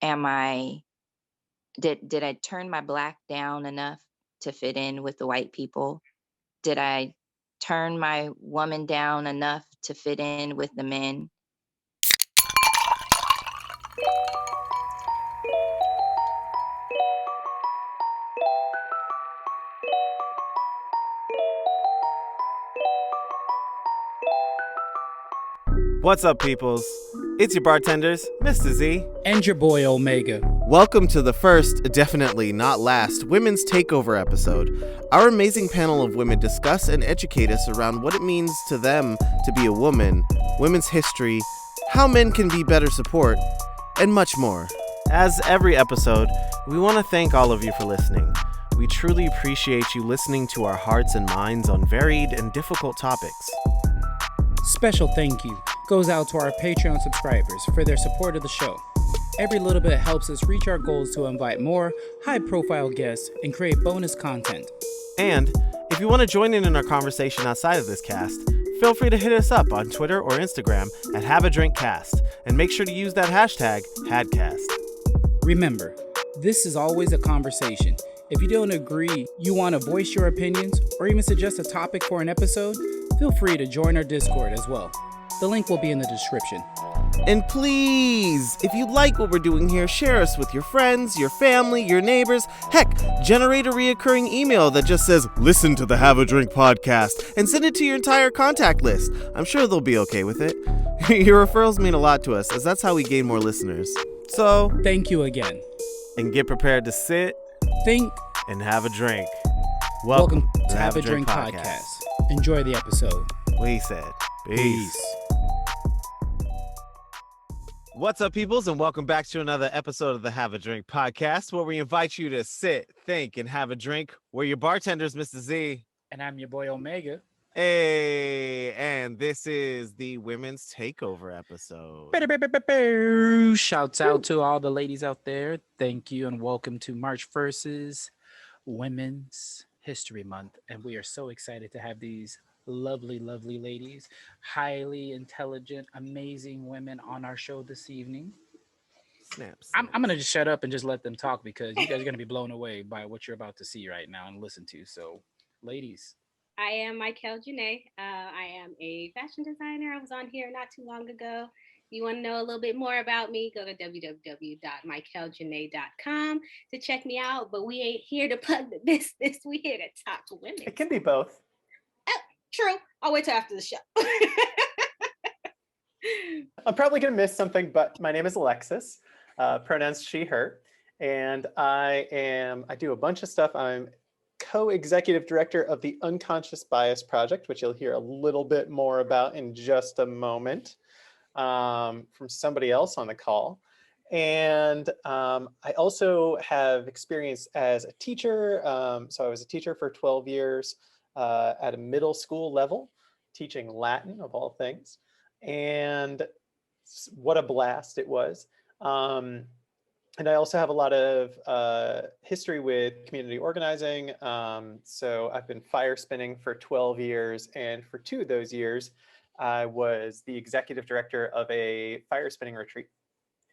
am I did I turn my black down enough to fit in with the white people? Did I turn my woman down enough to fit in with the men? What's up, peoples? It's your bartenders, Mr. Z. And your boy Omega. Welcome to the first, definitely not last, Women's Takeover episode. Our amazing panel of women discuss and educate us around what it means to them to be a woman, women's history, how men can be better support, and much more. As every episode, we want to thank all of you for listening. We truly appreciate you listening to our hearts and minds on varied and difficult topics. Special thank you goes out to our Patreon subscribers for their support of the show. Every little bit helps us reach our goals to invite more high-profile guests and create bonus content. And if you want to join in our conversation outside of this cast, feel free to hit us up on Twitter or Instagram at HaveADrinkCast, and make sure to use that hashtag HADcast. Remember, this is always a conversation. If you don't agree, you want to voice your opinions, or even suggest a topic for an episode, feel free to join our Discord as well. The link will be in the description. And please, if you like what we're doing here, share us with your friends, your family, your neighbors. Heck, generate a reoccurring email that just says, "Listen to the Have a Drink podcast," and send it to your entire contact list. I'm sure they'll be okay with it. Your referrals mean a lot to us, as that's how we gain more listeners. So, Thank you again. and get prepared to sit Think, and have a drink. welcome to Have a Drink podcast. Enjoy the episode. We said, peace. What's up, peoples, and welcome back to another episode of the Have a Drink podcast, where we invite you to sit, think, and have a drink. We're your bartenders, Mr. Z. And I'm your boy Omega. Hey, and this is the Women's Takeover episode. Shouts out to all the ladies out there. Thank you and welcome to March 1st's Women's History Month. And we are so excited to have these lovely, lovely ladies, highly intelligent, amazing women on our show this evening. Snaps. I'm going to just shut up and just let them talk because you guys are going to be blown away by what you're about to see right now and listen to. So, ladies. I am Mikael Jinae. I am a fashion designer. I was on here not too long ago. You want to know a little bit more about me, go to www.mikaeljinae.com to check me out. But we ain't here to plug the business. We here to talk to women. It can be both. Oh, true. I'll wait till after the show. I'm probably going to miss something, but my name is Alexis, pronouns she, her, and I do a bunch of stuff. I'm co-executive director of the Unconscious Bias Project, which you'll hear a little bit more about in just a moment from somebody else on the call. And I also have experience as a teacher. So I was a teacher for 12 years at a middle school level, teaching Latin of all things. And what a blast it was. And I also have a lot of history with community organizing. So I've been fire spinning for 12 years. And for 2 of those years, I was the executive director of a fire spinning retreat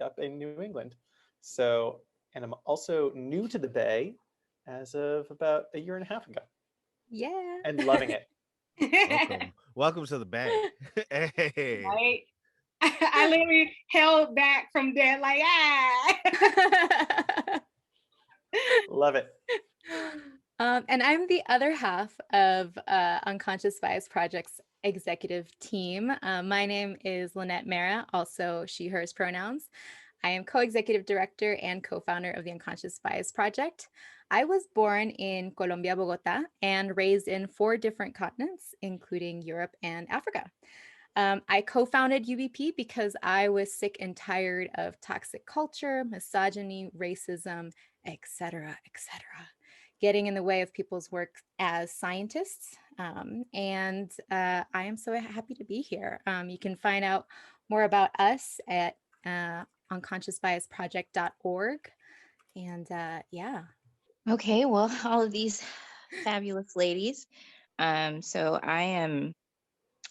up in New England. So, and I'm also new to the Bay as of about a year and a half ago. Yeah. And loving it. Welcome to the Bay. Hey. Right? I literally held back from there like, Love it. And I'm the other half of Unconscious Bias Project's executive team. My name is Linet Mera, also she, hers pronouns. I am co-executive director and co-founder of the Unconscious Bias Project. I was born in Colombia, Bogota, and raised in 4 different continents, including Europe and Africa. I co-founded UBP because I was sick and tired of toxic culture, misogyny, racism, etc., getting in the way of people's work as scientists. And I am so happy to be here. You can find out more about us at unconsciousbiasproject.org. And yeah. Okay, well, all of these fabulous ladies. So I am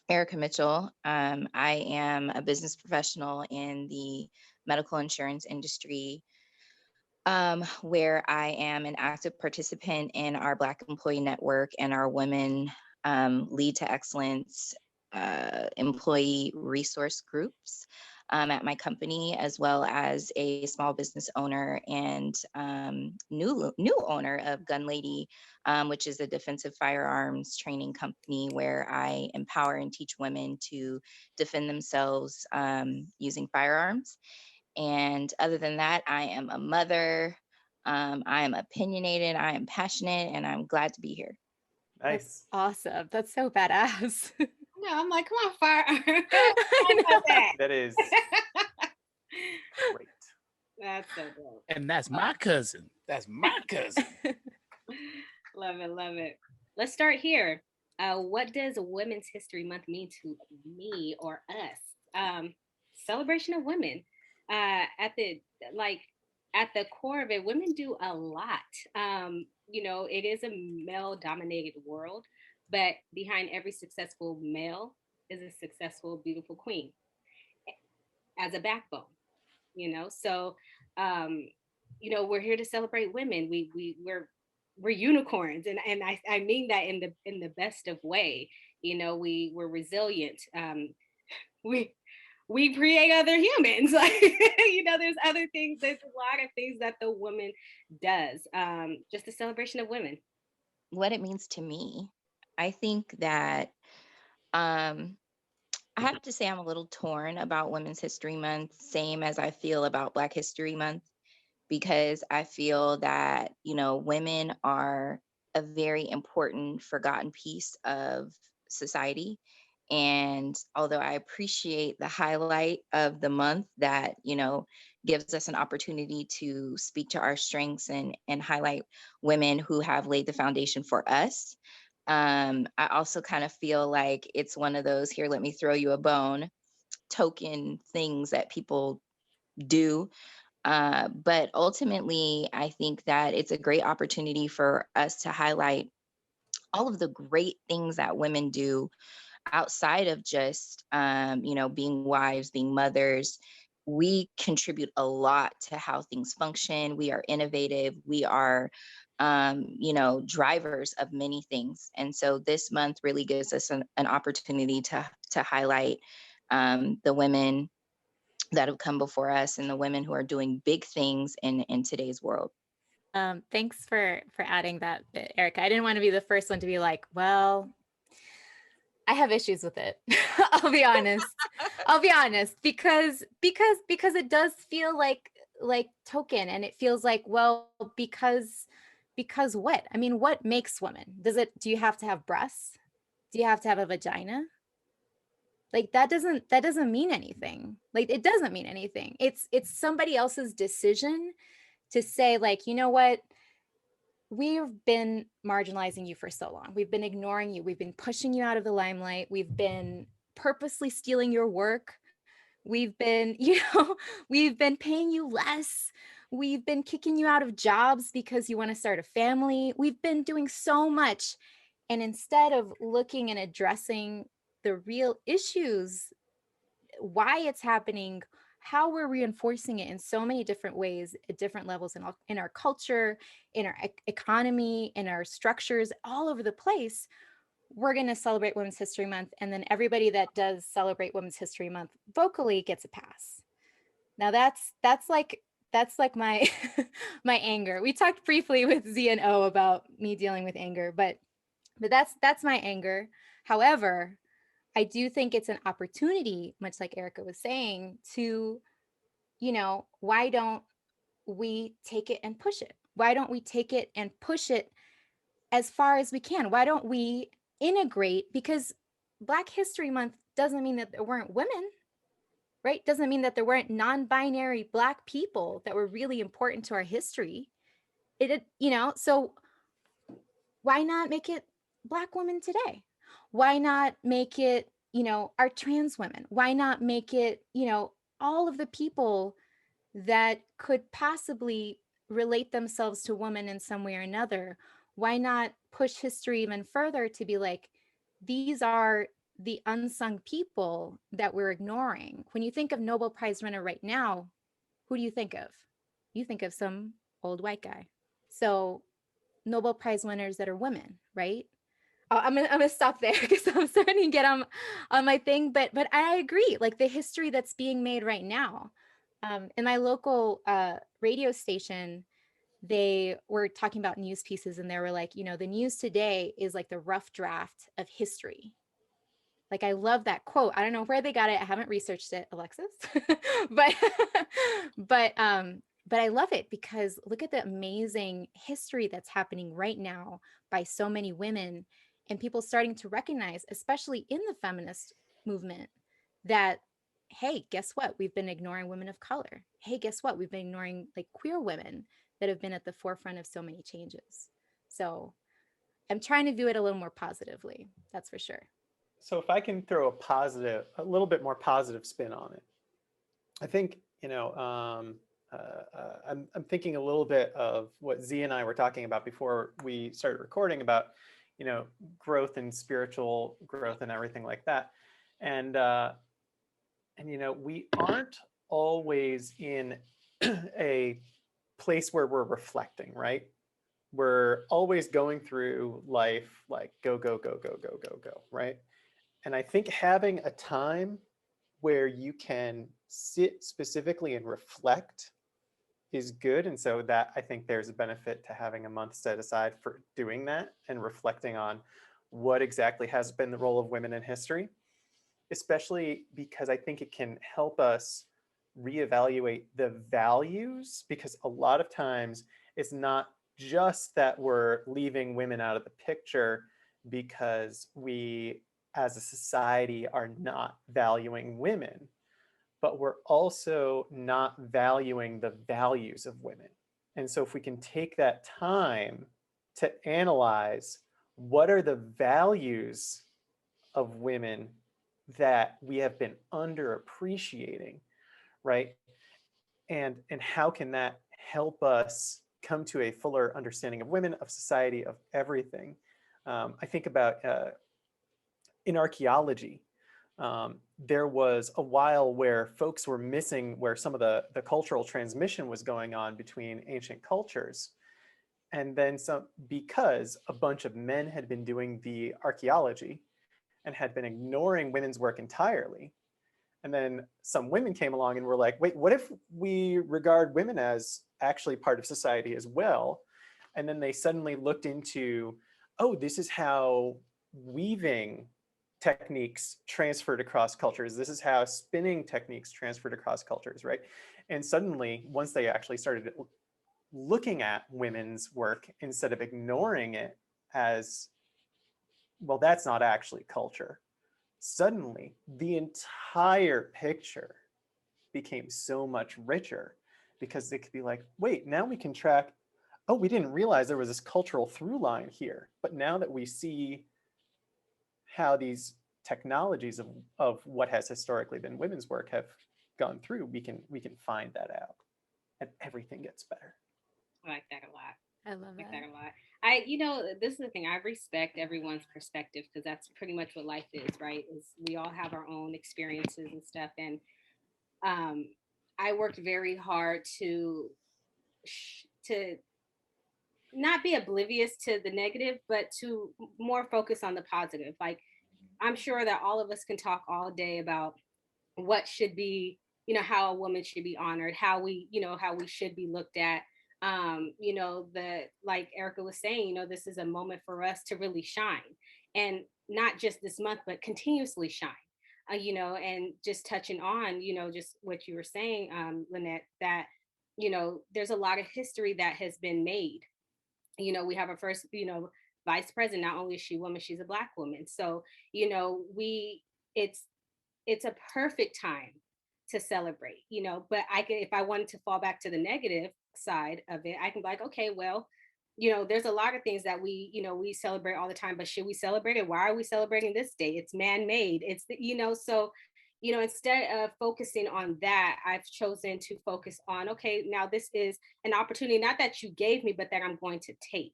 Erica Mitchell. I am a business professional in the medical insurance industry, where I am an active participant in our Black Employee Network and our Women Lead to Excellence employee resource groups at my company, as well as a small business owner and new owner of Gun Lady, which is a defensive firearms training company where I empower and teach women to defend themselves using firearms. And other than that, I am a mother. I am opinionated. I am passionate, and I'm glad to be here. That's Nice. awesome. That's so badass. No, I'm like, come on, fire. I I know know. that. That is great. That's so dope. And that's my cousin. That's my cousin. Love it, love it. Let's start here. What does Women's History Month mean to me or us? Celebration of women. At the at the core of it, women do a lot. It is a male-dominated world, but behind every successful male is a successful, beautiful queen as a backbone. So we're here to celebrate women. We're unicorns, and I mean that in the best of way. We're resilient. We we create other humans. Like, there's other things, there's a lot of things that the woman does. Just a celebration of women. What it means to me, I think that um, I have to say I'm a little torn about Women's History Month, same as I feel about Black History Month, because I feel that, women are a very important forgotten piece of society. And although I appreciate the highlight of the month that, gives us an opportunity to speak to our strengths and highlight women who have laid the foundation for us, I also kind of feel like it's one of those, here, let me throw you a bone, token things that people do. But ultimately, I think that it's a great opportunity for us to highlight all of the great things that women do outside of just, being wives, being mothers. We contribute a lot to how things function. We are innovative. We are, drivers of many things. And so this month really gives us an opportunity to highlight the women that have come before us and the women who are doing big things in today's world. Thanks for adding that bit, Erica. I didn't want to be the first one to be like, well, I have issues with it. I'll be honest. Because it does feel like token, and it feels like, well, because what? I mean, what makes women? Do you have to have breasts? Do you have to have a vagina? Like that doesn't mean anything. Like it doesn't mean anything. It's somebody else's decision to say, like, you know what? We've been marginalizing you for so long. We've been ignoring you. We've been pushing you out of the limelight. We've been purposely stealing your work. We've been, we've been paying you less. We've been kicking you out of jobs because you want to start a family. We've been doing so much. And instead of looking and addressing the real issues, why it's happening, how we're reinforcing it in so many different ways at different levels in our culture, in our economy, in our structures, all over the place, we're going to celebrate Women's History Month. And then everybody that does celebrate Women's History Month vocally gets a pass. Now that's like my my anger. We talked briefly with Z and O about me dealing with anger, but that's my anger. However, I do think it's an opportunity, much like Erica was saying, to, why don't we take it and push it? Why don't we take it and push it as far as we can? Why don't we integrate? Because Black History Month doesn't mean that there weren't women, right? Doesn't mean that there weren't non-binary Black people that were really important to our history. So why not make it Black women today? Why not make it, our trans women? Why not make it, all of the people that could possibly relate themselves to women in some way or another? Why not push history even further to be like, these are the unsung people that we're ignoring? When you think of Nobel Prize winner right now, who do you think of? You think of some old white guy. So Nobel Prize winners that are women, right? I'm gonna stop there because I'm starting to get on my thing. But I agree. Like the history that's being made right now, in my local radio station, they were talking about news pieces, and they were like, you know, the news today is like the rough draft of history. Like I love that quote. I don't know where they got it. I haven't researched it, Alexis, but but but I love it because look at the amazing history that's happening right now by so many women and people starting to recognize, especially in the feminist movement, that hey, guess what? We've been ignoring women of color. Hey, guess what? We've been ignoring like queer women that have been at the forefront of so many changes. So I'm trying to view it a little more positively. That's for sure. So if I can throw a little bit more positive spin on it, I think, I'm thinking a little bit of what Z and I were talking about before we started recording about, growth and spiritual growth and everything like that. And we aren't always in a place where we're reflecting, right? We're always going through life like go, go, go, go, go, go, go, right? And I think having a time where you can sit specifically and reflect is good. And so that I think there's a benefit to having a month set aside for doing that and reflecting on what exactly has been the role of women in history, especially because I think it can help us reevaluate the values, because a lot of times it's not just that we're leaving women out of the picture because we as a society are not valuing women, but we're also not valuing the values of women. And so if we can take that time to analyze what are the values of women that we have been underappreciating, right? And how can that help us come to a fuller understanding of women, of society, of everything? I think about in archaeology, there was a while where folks were missing where some of the cultural transmission was going on between ancient cultures. And then some, because a bunch of men had been doing the archaeology and had been ignoring women's work entirely. And then some women came along and were like, wait, what if we regard women as actually part of society as well? And then they suddenly looked into, oh, this is how weaving techniques transferred across cultures. This is how spinning techniques transferred across cultures, right? And suddenly, once they actually started looking at women's work instead of ignoring it as, well, that's not actually culture, suddenly the entire picture became so much richer because they could be like, wait, now we can track, oh, we didn't realize there was this cultural through line here. But now that we see how these technologies of what has historically been women's work have gone through, we can find that out and everything gets better. I like that a lot. I love Like that. that a lot. This is the thing. I respect everyone's perspective because that's pretty much what life is, right? Is we all have our own experiences and stuff. And I worked very hard to not be oblivious to the negative, but to more focus on the positive. Like I'm sure that all of us can talk all day about what should be, how a woman should be honored, how we should be looked at. The like Erica was saying, this is a moment for us to really shine, and not just this month, but continuously shine. And just touching on, just what you were saying, Linet, that there's a lot of history that has been made. We have our first, vice president. Not only is she a woman, she's a Black woman. So, it's a perfect time to celebrate, but if I wanted to fall back to the negative side of it, I can be like, okay, well, there's a lot of things that we celebrate all the time, but should we celebrate it? Why are we celebrating this day? It's man-made. It's, so, instead of focusing on that, I've chosen to focus on, okay, now this is an opportunity, not that you gave me, but that I'm going to take.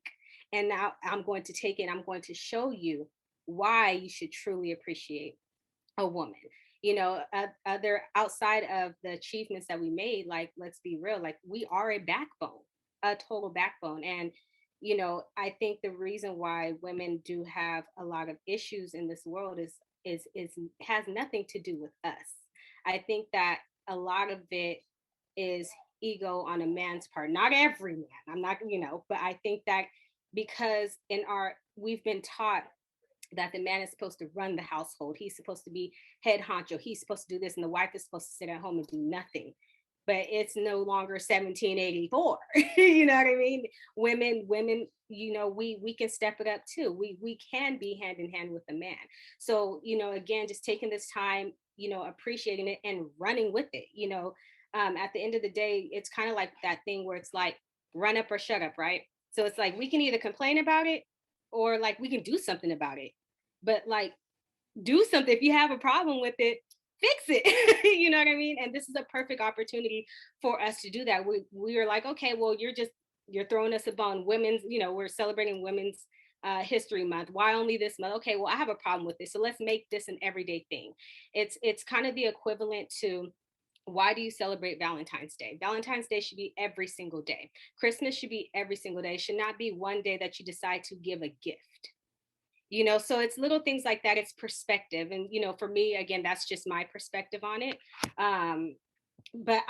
And now I'm going to take it. I'm going to show you why you should truly appreciate a woman. Other outside of the achievements that we made, like, let's be real, like, we are a backbone, a total backbone. And I think the reason why women do have a lot of issues in this world is has nothing to do with us. I think that a lot of it is ego on a man's part. Not every man. I'm not, but I think that because we've been taught that the man is supposed to run the household. He's supposed to be head honcho. He's supposed to do this, and the wife is supposed to sit at home and do nothing. But it's no longer 1784. You know what I mean? Women, we can step it up too. We can be hand in hand with the man. So, again, just taking this time, appreciating it and running with it. At the end of the day, it's kind of like that thing where it's like run up or shut up, right? So it's like we can either complain about it or like we can do something about it. But like do something. If you have a problem with it, fix it. You know what I mean? And this is a perfect opportunity for us to do that. We are like, okay, well, you're throwing us a bone. We're celebrating Women's History Month. Why only this month? Okay, well, I have a problem with this, so let's make this an everyday thing. It's kind of the equivalent to, why do you celebrate Valentine's Day? Valentine's Day should be every single day. Christmas should be every single day. It should not be one day that you decide to give a gift. So it's little things like that. It's perspective. And, for me, again, that's just my perspective on it. But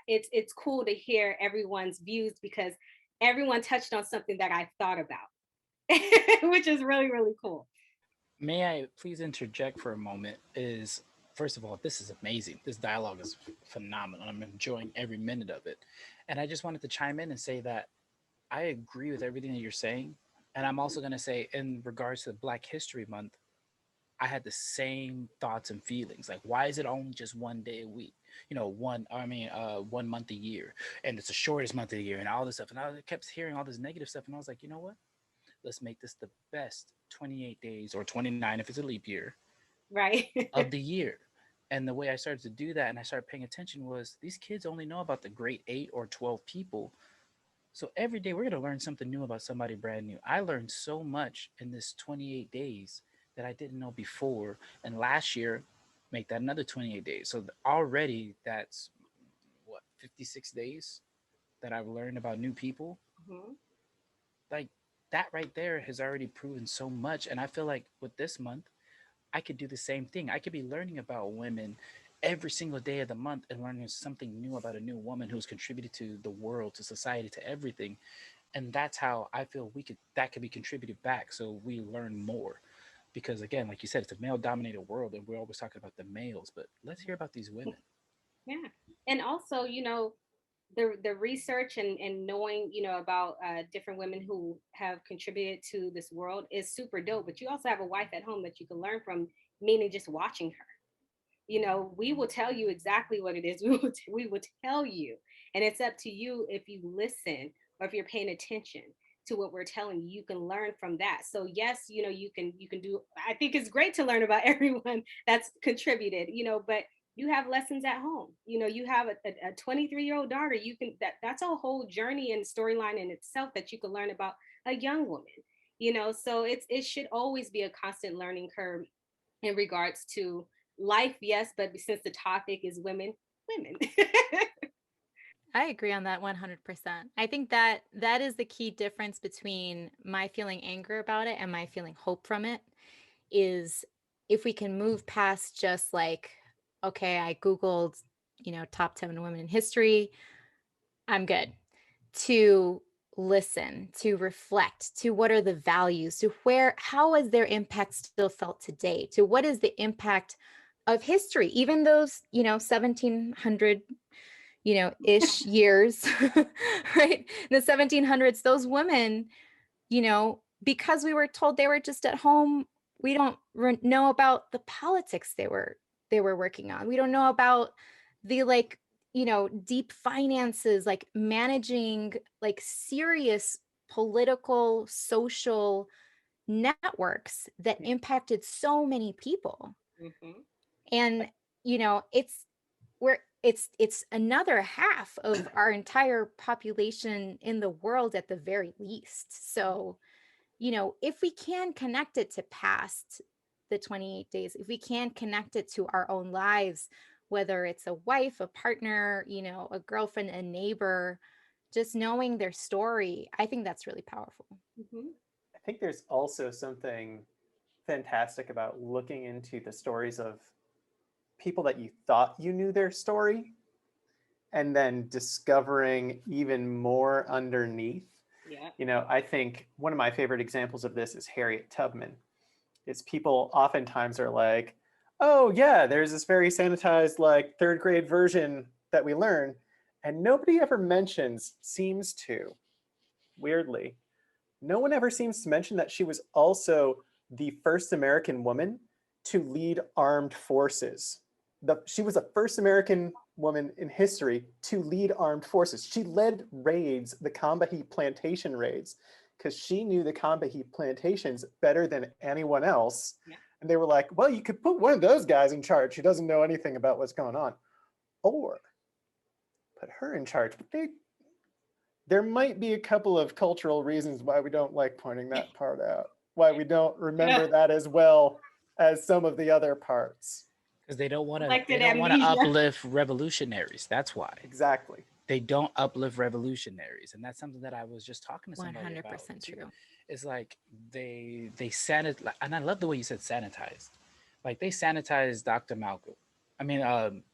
it's cool to hear everyone's views, because everyone touched on something that I've thought about, which is really, really cool. May I please interject for a moment? First of all, this is amazing. This dialogue is phenomenal. I'm enjoying every minute of it. And I just wanted to chime in and say that I agree with everything that you're saying. And I'm also going to say, in regards to Black History Month, I had the same thoughts and feelings. Like, why is it only just one day a week? 1 month a year, and it's the shortest month of the year, and all this stuff. And I kept hearing all this negative stuff, and I was like, you know what? Let's make this the best 28 days, or 29 if it's a leap year, right, of the year. And the way I started to do that, and I started paying attention, was these kids only know about the great 8 or 12 people. So every day we're going to learn something new about somebody brand new. I learned so much in this 28 days that I didn't know before. And last year, make that another 28 days. So already that's 56 days that I've learned about new people. Mm-hmm. Like, that right there has already proven so much. And I feel like with this month, I could do the same thing. I could be learning about women every single day of the month and learning something new about a new woman who's contributed to the world, to society, to everything. And that's how I feel that could be contributed back, so we learn more. Because again, like you said, it's a male dominated world, and we're always talking about the males, but let's hear about these women. Yeah. And also, the research and knowing, about different women who have contributed to this world is super dope. But you also have a wife at home that you can learn from, meaning just watching her. We will tell you exactly what it is. We will tell you, and it's up to you if you listen or if you're paying attention to what we're telling you. You can learn from that. So yes, you can do. I think it's great to learn about everyone that's contributed. But you have lessons at home. You have a 23-year-old daughter. You can that's a whole journey and storyline in itself that you can learn about a young woman. So it should always be a constant learning curve in regards to life, yes, but since the topic is women. I agree on that 100%. I think that is the key difference between my feeling anger about it and my feeling hope from it, is if we can move past just like, okay, I Googled, top 10 women in history, I'm good, to listen, to reflect, to what are the values, to how is their impact still felt today, to what is the impact of history, even those, 1700 ish years, right? In the 1700s, those women, because we were told they were just at home, we don't know about the politics they were working on. We don't know about the deep finances, like managing like serious political, social networks that impacted so many people. Mm-hmm. And it's another half of our entire population in the world at the very least. So, if we can connect it to past, the 28 days, if we can connect it to our own lives, whether it's a wife, a partner, you know, a girlfriend, a neighbor, just knowing their story, I think that's really powerful. Mhm. I think there's also something fantastic about looking into the stories of people that you thought you knew their story and then discovering even more underneath. Yeah. You know, I think one of my favorite examples of this is Harriet Tubman. Is people oftentimes are like, oh yeah, there's this very sanitized like third grade version that we learn, and nobody ever seems to, weirdly, no one ever seems to mention that she was also the first American woman to lead armed forces. She was the first American woman in history to lead armed forces. She led raids, the Combahee plantation raids, because she knew the Combahee plantations better than anyone else. Yeah. And they were like, well, you could put one of those guys in charge who doesn't know anything about what's going on. Or put her in charge. But there might be a couple of cultural reasons why we don't like pointing that part out, why we don't remember that as well as some of the other parts. Because they don't want to. Elected They don't want to amnesia. uplift revolutionaries. That's why Exactly. they don't uplift revolutionaries, and that's something that I was just talking to somebody 100% about. Too. true. It's like they sanitize, and I love the way you said sanitized. Like they sanitized Dr. Malcolm. I mean,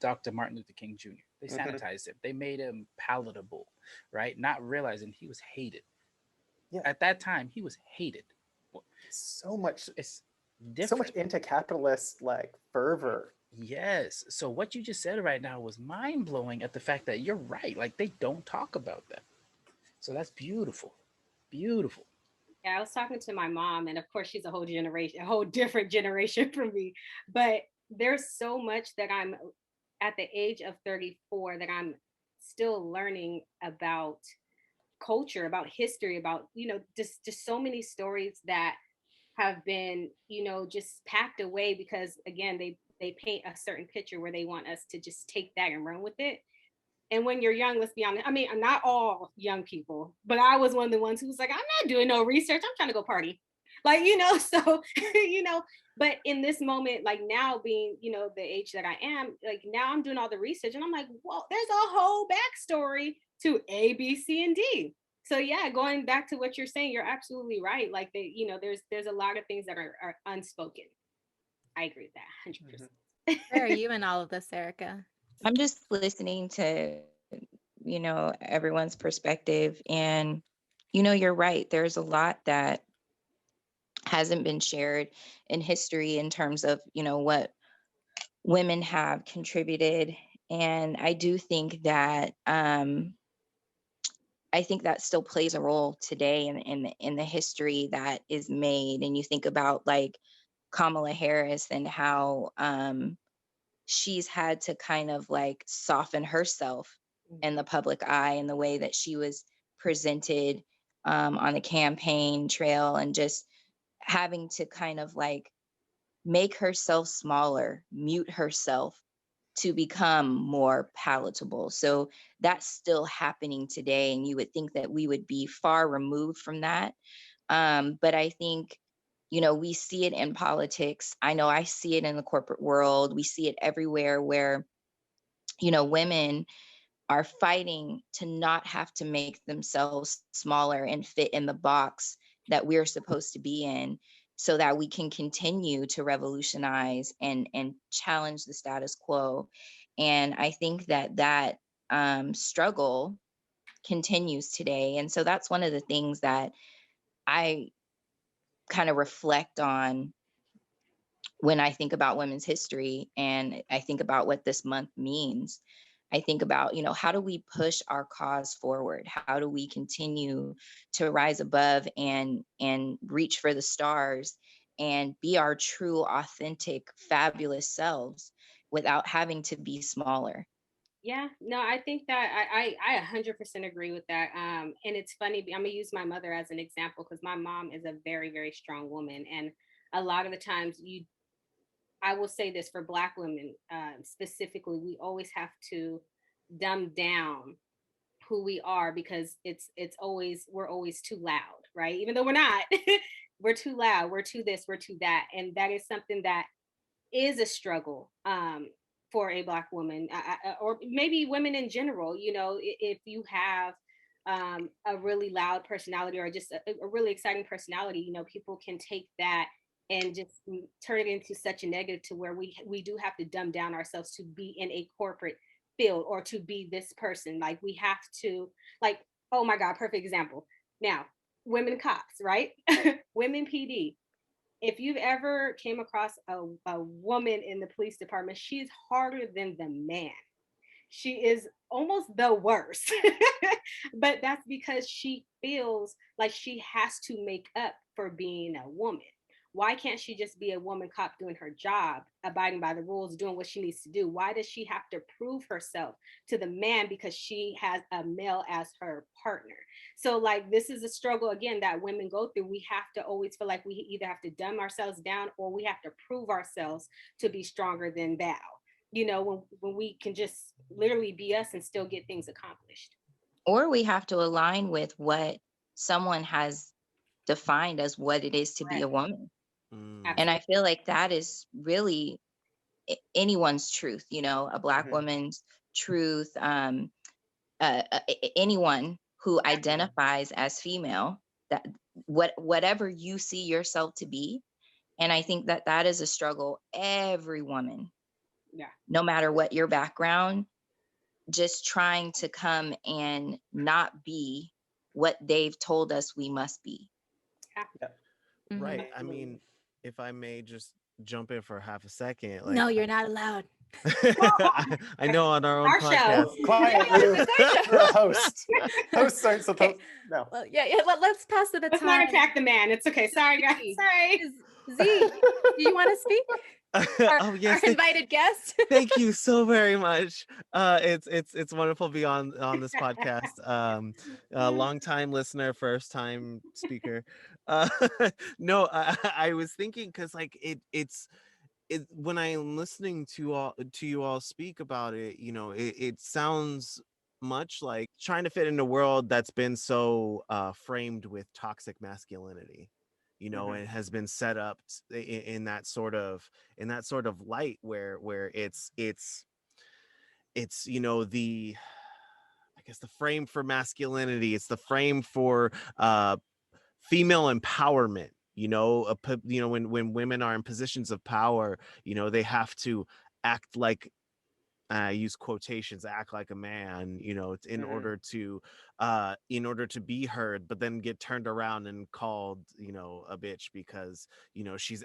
Dr. Martin Luther King Jr. They sanitized him. They made him palatable, right? Not realizing he was hated. Yeah. At that time, he was hated. So much. It's So different. much anti-capitalist like fervor. Yes. So what you just said right now was mind blowing at the fact that you're right. Like they don't talk about that. So that's beautiful. Beautiful. Yeah, I was talking to my mom, and of course, she's a whole generation, a whole different generation from me. But there's so much that I'm at the age of 34 that I'm still learning about culture, about history, about, you know, just so many stories that have been, you know, just packed away because again, they paint a certain picture where they want us to just take that and run with it. And when you're young, let's be honest, I mean, not all young people, but I was one of the ones who was like, I'm not doing no research. I'm trying to go party. Like, you know, so, you know, but in this moment, like now being, you know, the age that I am, like now I'm doing all the research and I'm like, well, there's a whole backstory to A, B, C, and D. So yeah, going back to what you're saying, you're absolutely right. Like they, you know, there's a lot of things that are unspoken. I agree with that 100%. Where are you in all of this, Erica? I'm just listening to, everyone's perspective. And, you're right. There's a lot that hasn't been shared in history in terms of, what women have contributed. And I do think that, still plays a role today in the history that is made. And you think about like Kamala Harris and how she's had to kind of like soften herself in the public eye and the way that she was presented on the campaign trail, and just having to kind of like make herself smaller, mute herself to become more palatable. So that's still happening today. And you would think that we would be far removed from that. But I think, we see it in politics. I know I see it in the corporate world. We see it everywhere where, women are fighting to not have to make themselves smaller and fit in the box that we're supposed to be in, so that we can continue to revolutionize and challenge the status quo. And I think that struggle continues today. And so that's one of the things that I kind of reflect on when I think about women's history and I think about what this month means. I think about, how do we push our cause forward? How do we continue to rise above and reach for the stars and be our true, authentic, fabulous selves without having to be smaller? Yeah, no, I think that I 100% agree with that. And it's funny, I'm gonna use my mother as an example because my mom is a very, very strong woman. And a lot of the times I will say this for Black women specifically, we always have to dumb down who we are because it's always, we're always too loud, right? Even though we're not. we're too loud, we're too this, we're too that. And that is something that is a struggle for a Black woman, or maybe women in general. You know, if you have a really loud personality, or just a really exciting personality, you know, people can take that and just turn it into such a negative, to where we do have to dumb down ourselves to be in a corporate field, or to be this person. Like, we have to, like, oh my God, perfect example. Now, women cops, right? Women PD. If you've ever came across a woman in the police department, she's harder than the man. She is almost the worst. But that's because she feels like she has to make up for being a woman. Why can't she just be a woman cop doing her job, abiding by the rules, doing what she needs to do? Why does she have to prove herself to the man because she has a male as her partner? So, like, this is a struggle, again, that women go through. We have to always feel like we either have to dumb ourselves down, or we have to prove ourselves to be stronger than thou. You know, when we can just literally be us and still get things accomplished. Or we have to align with what someone has defined as what it is to be a woman. And I feel like that is really anyone's truth, you know, a Black woman's truth, anyone who identifies as female, that whatever you see yourself to be. And I think that that is a struggle every woman, no matter what your background, just trying to come and not be what they've told us we must be. Right. I mean, if I may just jump in for half a second. Like, no, you're not allowed. I know, on our own Our podcast. show. Quiet, you. You're a host. Hosts aren't supposed. No. Well, yeah. Let's pass the baton. Let's not attack the man. It's okay. Sorry, guys. Sorry. Z, do you want to speak? Oh yes, our invited guest. Thank you so very much. It's wonderful to be on this podcast. Long time listener, first time speaker. No, I was thinking, because like it's when I'm listening to you all speak about it, you know, it sounds much like trying to fit in a world that's been so framed with toxic masculinity. You know, it has been set up in that sort of light where it's you know, the, I guess, the frame for masculinity. It's the frame for female empowerment. You know, when women are in positions of power, you know, they have to act like, I use quotations, act like a man, you know, in order to be heard, but then get turned around and called, you know, a bitch, because, you know, she's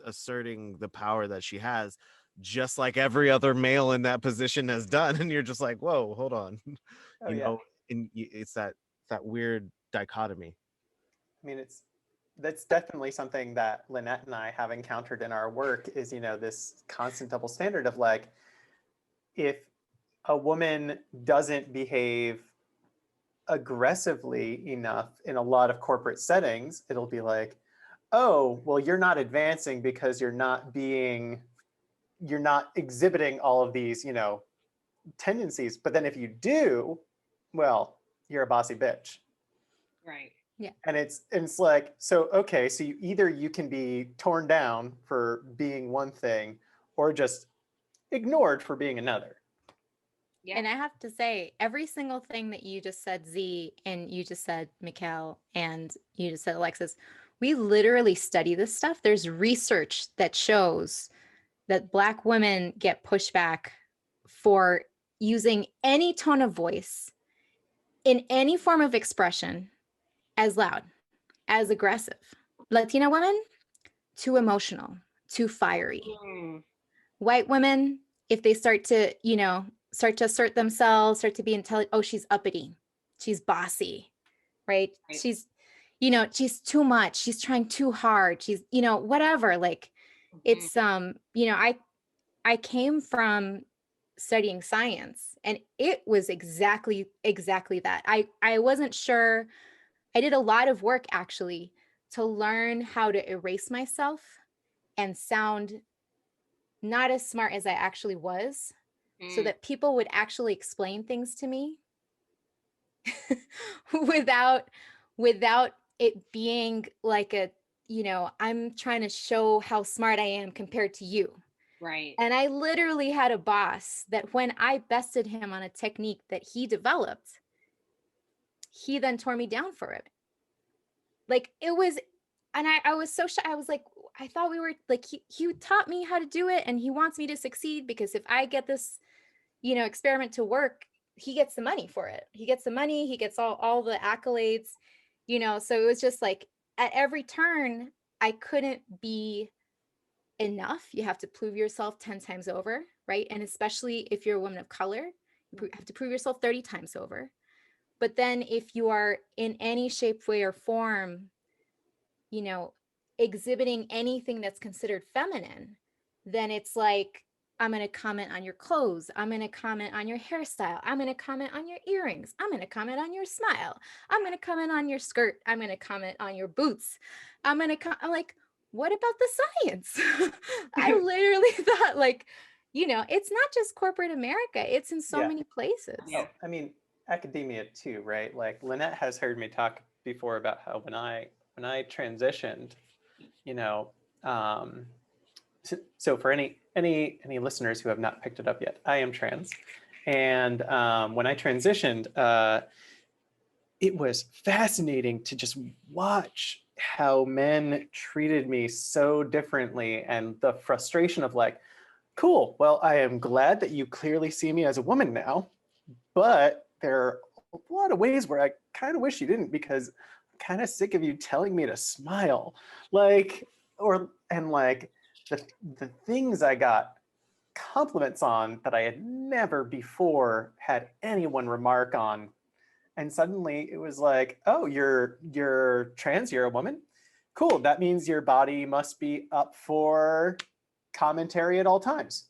asserting the power that she has, just like every other male in that position has done. And you're just like, whoa, hold on. Know, and it's that weird dichotomy. I mean, that's definitely something that Linet and I have encountered in our work, is, you know, this constant double standard of, like, if a woman doesn't behave aggressively enough in a lot of corporate settings, it'll be like, oh, well, you're not advancing because you're not exhibiting all of these, you know, tendencies. But then if you do, well, you're a bossy bitch. Right. Yeah. And it's like, so, okay, so you can be torn down for being one thing, or just ignored for being another. Yeah. And I have to say, every single thing that you just said, Z, and you just said, Mikael, and you just said, Alexis, we literally study this stuff. There's research that shows that Black women get pushback for using any tone of voice in any form of expression as loud, as aggressive. Latina women, too emotional, too fiery. White women, if they start to assert themselves, start to be intelligent, oh, she's uppity, she's bossy, right? She's, you know, she's too much, she's trying too hard, she's, you know, whatever. Like, it's, you know, I came from studying science, and it was exactly that. I wasn't sure. I did a lot of work, actually, to learn how to erase myself and sound not as smart as I actually was, so that people would actually explain things to me without it being like a, I'm trying to show how smart I am compared to you. Right. And I literally had a boss that when I bested him on a technique that he developed, he then tore me down for it. Like it was, and I was so shy. I was like, I thought we were like, he taught me how to do it and he wants me to succeed, because if I get this, experiment to work, he gets the money for it. He gets the money, he gets all the accolades, so it was just like at every turn, I couldn't be enough. You have to prove yourself 10 times over, right? And especially if you're a woman of color, you have to prove yourself 30 times over. But then if you are in any shape, way, or form, exhibiting anything that's considered feminine, then it's like, I'm going to comment on your clothes. I'm going to comment on your hairstyle. I'm going to comment on your earrings. I'm going to comment on your smile. I'm going to comment on your skirt. I'm going to comment on your boots. I'm like, what about the science? I literally thought, like, it's not just corporate America. It's in so many places. Oh, I mean, academia too, right? Like Linet has heard me talk before about how when I transitioned, so for any listeners who have not picked it up yet, I am trans, and when I transitioned, it was fascinating to just watch how men treated me so differently, and the frustration of like, cool, well, I am glad that you clearly see me as a woman now, but there are a lot of ways where I kind of wish you didn't, because I'm kind of sick of you telling me to smile. Like, the things I got compliments on that I had never before had anyone remark on. And suddenly it was like, oh, you're trans, you're a woman? Cool, that means your body must be up for commentary at all times.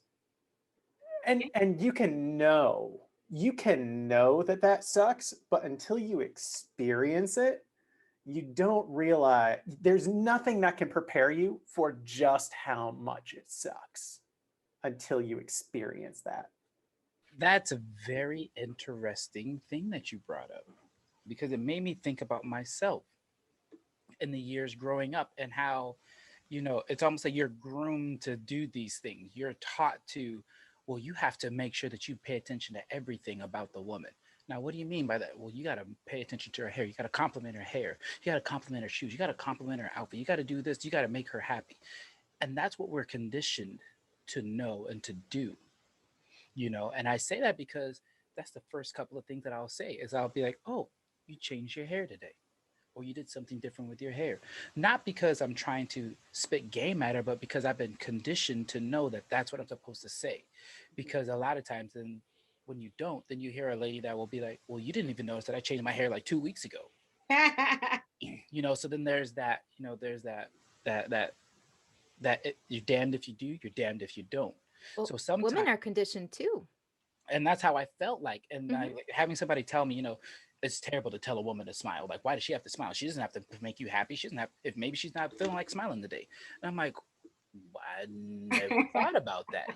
And you can know that sucks, but until you experience it, you don't realize there's nothing that can prepare you for just how much it sucks until you experience that. That's a very interesting thing that you brought up, because it made me think about myself in the years growing up and how, it's almost like you're groomed to do these things. You're taught to, well, you have to make sure that you pay attention to everything about the woman. Now, what do you mean by that? Well, you got to pay attention to her hair. You got to compliment her hair. You got to compliment her shoes. You got to compliment her outfit. You got to do this. You got to make her happy. And that's what we're conditioned to know and to do, And I say that because that's the first couple of things that I'll say is I'll be like, oh, you changed your hair today, or you did something different with your hair. Not because I'm trying to spit game at her, but because I've been conditioned to know that that's what I'm supposed to say. Because a lot of times then when you don't, then you hear a lady that will be like, well, you didn't even notice that I changed my hair like 2 weeks ago. So then there's that, there's that you're damned if you do, you're damned if you don't. Well, so sometimes women are conditioned too. And that's how I felt like. And having somebody tell me, it's terrible to tell a woman to smile. Like, why does she have to smile? She doesn't have to make you happy. She doesn't have, if maybe she's not feeling like smiling today. And I'm like, I never thought about that,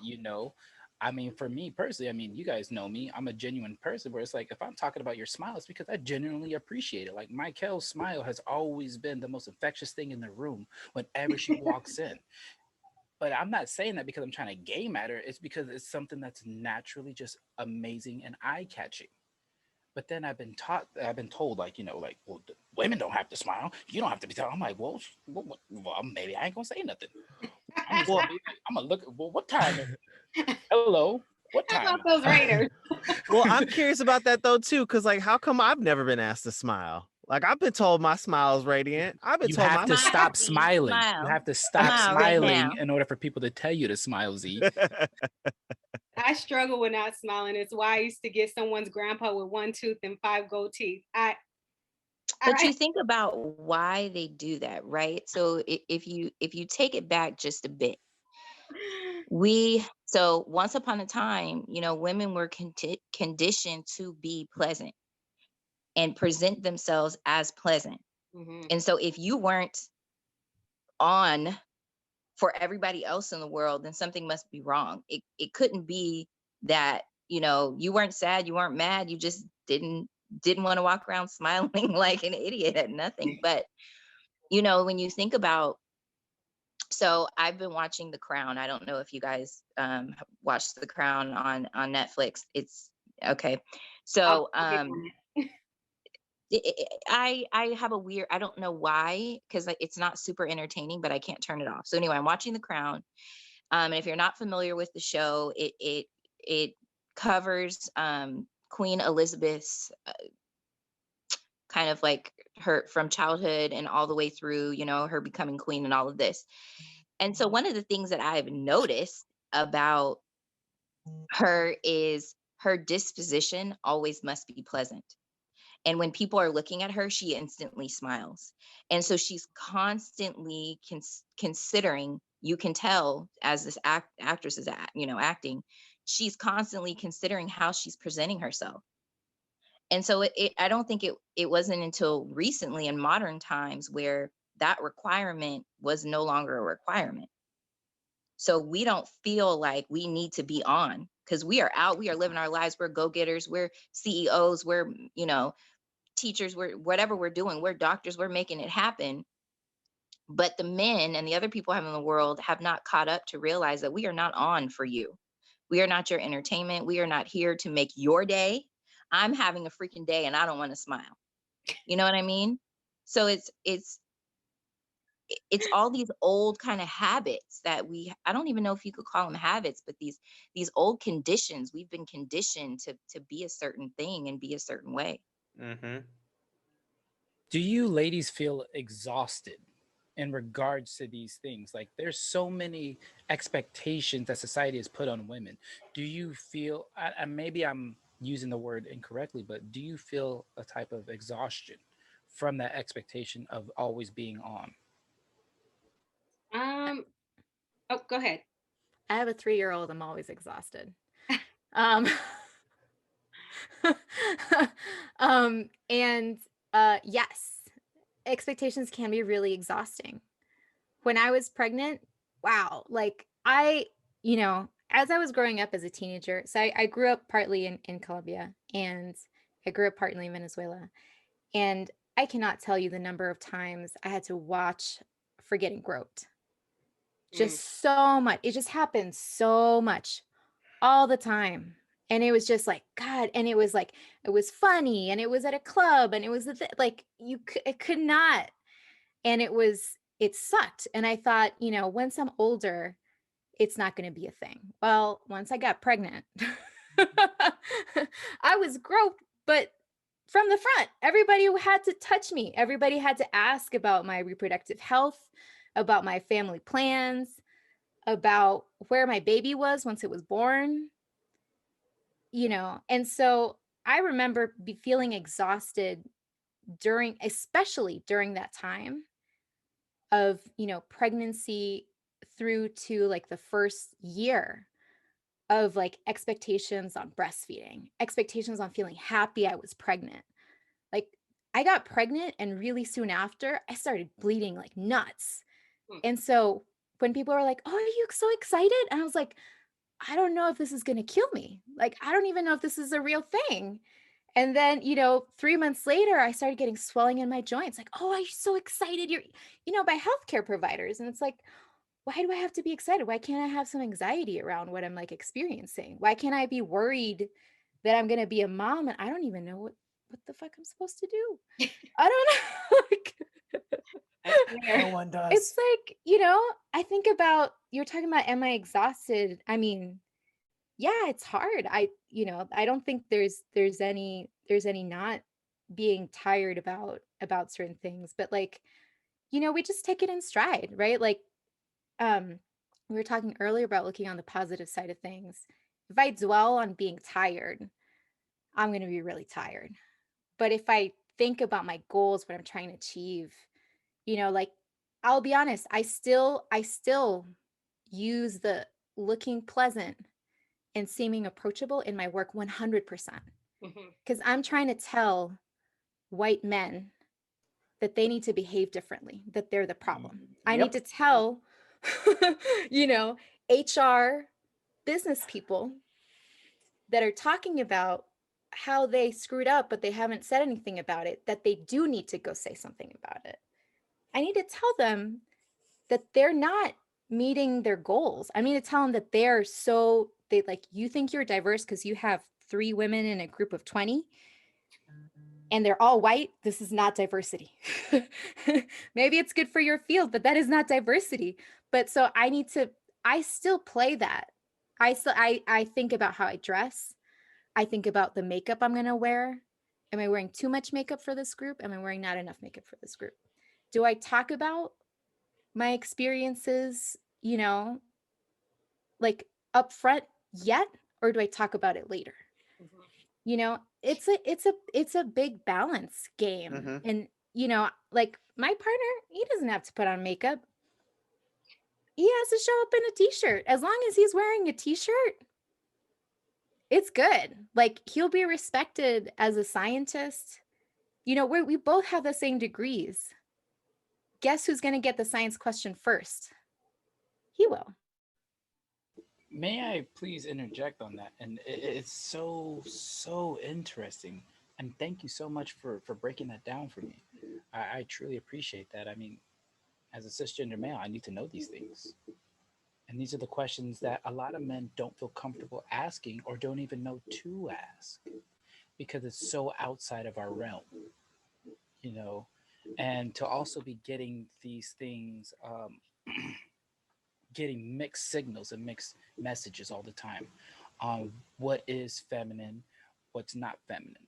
I mean, for me personally, I mean, you guys know me. I'm a genuine person where it's like, if I'm talking about your smile, it's because I genuinely appreciate it. Like Mikael's smile has always been the most infectious thing in the room whenever she walks in. But I'm not saying that because I'm trying to game at her. It's because it's something that's naturally just amazing and eye-catching. But then I've been told, like, well, women don't have to smile. You don't have to be telling. I'm like, well, maybe I ain't gonna say nothing. I'm gonna look. Well, what time? Hello, what time? How about those Raiders? Well, I'm curious about that though too, because like, how come I've never been asked to smile? Like, I've been told my smile is radiant. I've been You told have to smile. stop smiling. Smile. You have to stop Smile right smiling now. in order for people to tell you to smile, Z. I struggle with not smiling. It's why I used to get someone's grandpa with 1 tooth and 5 gold teeth. But you think about why they do that, right? So if you take it back just a bit, so once upon a time, women were conditioned to be pleasant and present themselves as pleasant. And so if you weren't on for everybody else in the world, then something must be wrong. It couldn't be that, you weren't sad, you weren't mad, you just didn't didn't want to walk around smiling like an idiot at nothing. But, you know, when you think about, so I've been watching The Crown. I don't know if you guys watched The Crown on Netflix. It's okay. So I have a weird, I don't know why, because it's not super entertaining, but I can't turn it off. So anyway, I'm watching The Crown. And if you're not familiar with the show, it covers Queen Elizabeth's kind of like her from childhood and all the way through, you know, her becoming queen and all of this. And so one of the things that I've noticed about her is her disposition always must be pleasant. And when people are looking at her, she instantly smiles. And so she's constantly considering, you can tell as this actress is acting, she's constantly considering how she's presenting herself. And so I don't think it wasn't until recently in modern times where that requirement was no longer a requirement. So we don't feel like we need to be on, because we are out, we are living our lives, we're go-getters, we're CEOs, we're, you know, teachers, we're whatever we're doing, we're doctors, we're making it happen. But the men and the other people in the world have not caught up to realize that we are not on for you. We are not your entertainment. We are not here to make your day. I'm having a freaking day and I don't want to smile. You know what I mean? So it's all these old kind of habits that I don't even know if you could call them habits, but these old conditions. We've been conditioned to be a certain thing and be a certain way. Mm-hmm. Do you ladies feel exhausted in regards to these things? Like, there's so many expectations that society has put on women. Do you feel, maybe I'm using the word incorrectly, but do you feel a type of exhaustion from that expectation of always being on? Oh, go ahead. I have a 3-year-old. I'm always exhausted. Yes, expectations can be really exhausting. When I was pregnant, wow, like as I was growing up as a teenager, so I grew up partly in Colombia, and I grew up partly in Venezuela. And I cannot tell you the number of times I had to watch for getting groped. Just so much. It just happened so much all the time. And it was just like, God, and it was like, it was funny, and it was at a club, and it was like, it could not. And it sucked. And I thought, once I'm older, it's not going to be a thing. Well, once I got pregnant, I was groped, but from the front. Everybody had to touch me. Everybody had to ask about my reproductive health, about my family plans, about where my baby was once it was born. And so I remember feeling exhausted especially during that time of, pregnancy through to like the first year of like expectations on breastfeeding, expectations on feeling happy I was pregnant. Like, I got pregnant, and really soon after I started bleeding like nuts. And so when people were like, "Oh, are you so excited?" And I was like, I don't know if this is going to kill me. Like, I don't even know if this is a real thing. And then, 3 months later, I started getting swelling in my joints. Like, "Oh, are you so excited?" By healthcare providers. And it's like, why do I have to be excited? Why can't I have some anxiety around what I'm like experiencing? Why can't I be worried that I'm going to be a mom and I don't even know what the fuck I'm supposed to do? I don't know. No one does. It's like, I think about, you're talking about, am I exhausted? I mean, yeah, it's hard. I don't think there's any not being tired about certain things, but like, we just take it in stride, right? Like, we were talking earlier about looking on the positive side of things. If I dwell on being tired, I'm going to be really tired. But if I think about my goals, what I'm trying to achieve, like, I'll be honest, I still use the looking pleasant and seeming approachable in my work 100%. Because I'm trying to tell white men that they need to behave differently, that they're the problem. I need to tell, HR business people that are talking about how they screwed up, but they haven't said anything about it, that they do need to go say something about it. I need to tell them that they're not meeting their goals. I need to tell them that they like, you think you're diverse because you have 3 women in a group of 20 and they're all white. This is not diversity. Maybe it's good for your field, but that is not diversity. But so I still play that. I think about how I dress. I think about the makeup I'm going to wear. Am I wearing too much makeup for this group? Am I wearing not enough makeup for this group? Do I talk about my experiences, like upfront yet, or do I talk about it later? It's a big balance game. Mm-hmm. And like my partner, he doesn't have to put on makeup. He has to show up in a t-shirt. As long as he's wearing a t-shirt, it's good. Like, he'll be respected as a scientist. We both have the same degrees. Guess who's going to get the science question first? He will. May I please interject on that? And it's so interesting. And thank you so much for breaking that down for me. I truly appreciate that. I mean, as a cisgender male, I need to know these things. And these are the questions that a lot of men don't feel comfortable asking or don't even know to ask because it's so outside of our realm, you know? And to also be getting these things, getting mixed signals and mixed messages all the time on what is feminine, what's not feminine,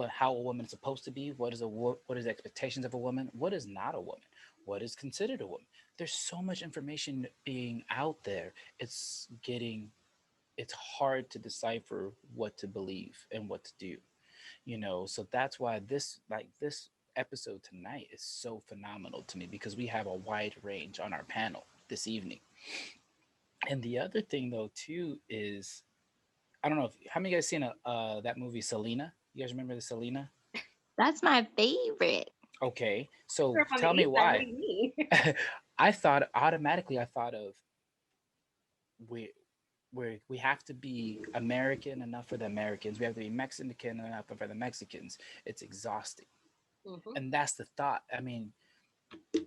how a woman is supposed to be, what is the expectations of a woman, what is not a woman, what is considered a woman. There's so much information being out there. It's hard to decipher what to believe and what to do, so that's why this episode tonight is so phenomenal to me, because we have a wide range on our panel this evening. And the other thing though too is, I don't know how many of you guys seen that movie Selena? You guys remember the Selena? That's my favorite. Okay, so We're from tell the me east side, what why. do you mean? I thought of we have to be American enough for the Americans. We have to be Mexican enough for the Mexicans. It's exhausting. Mhm. And that's the thought. I mean,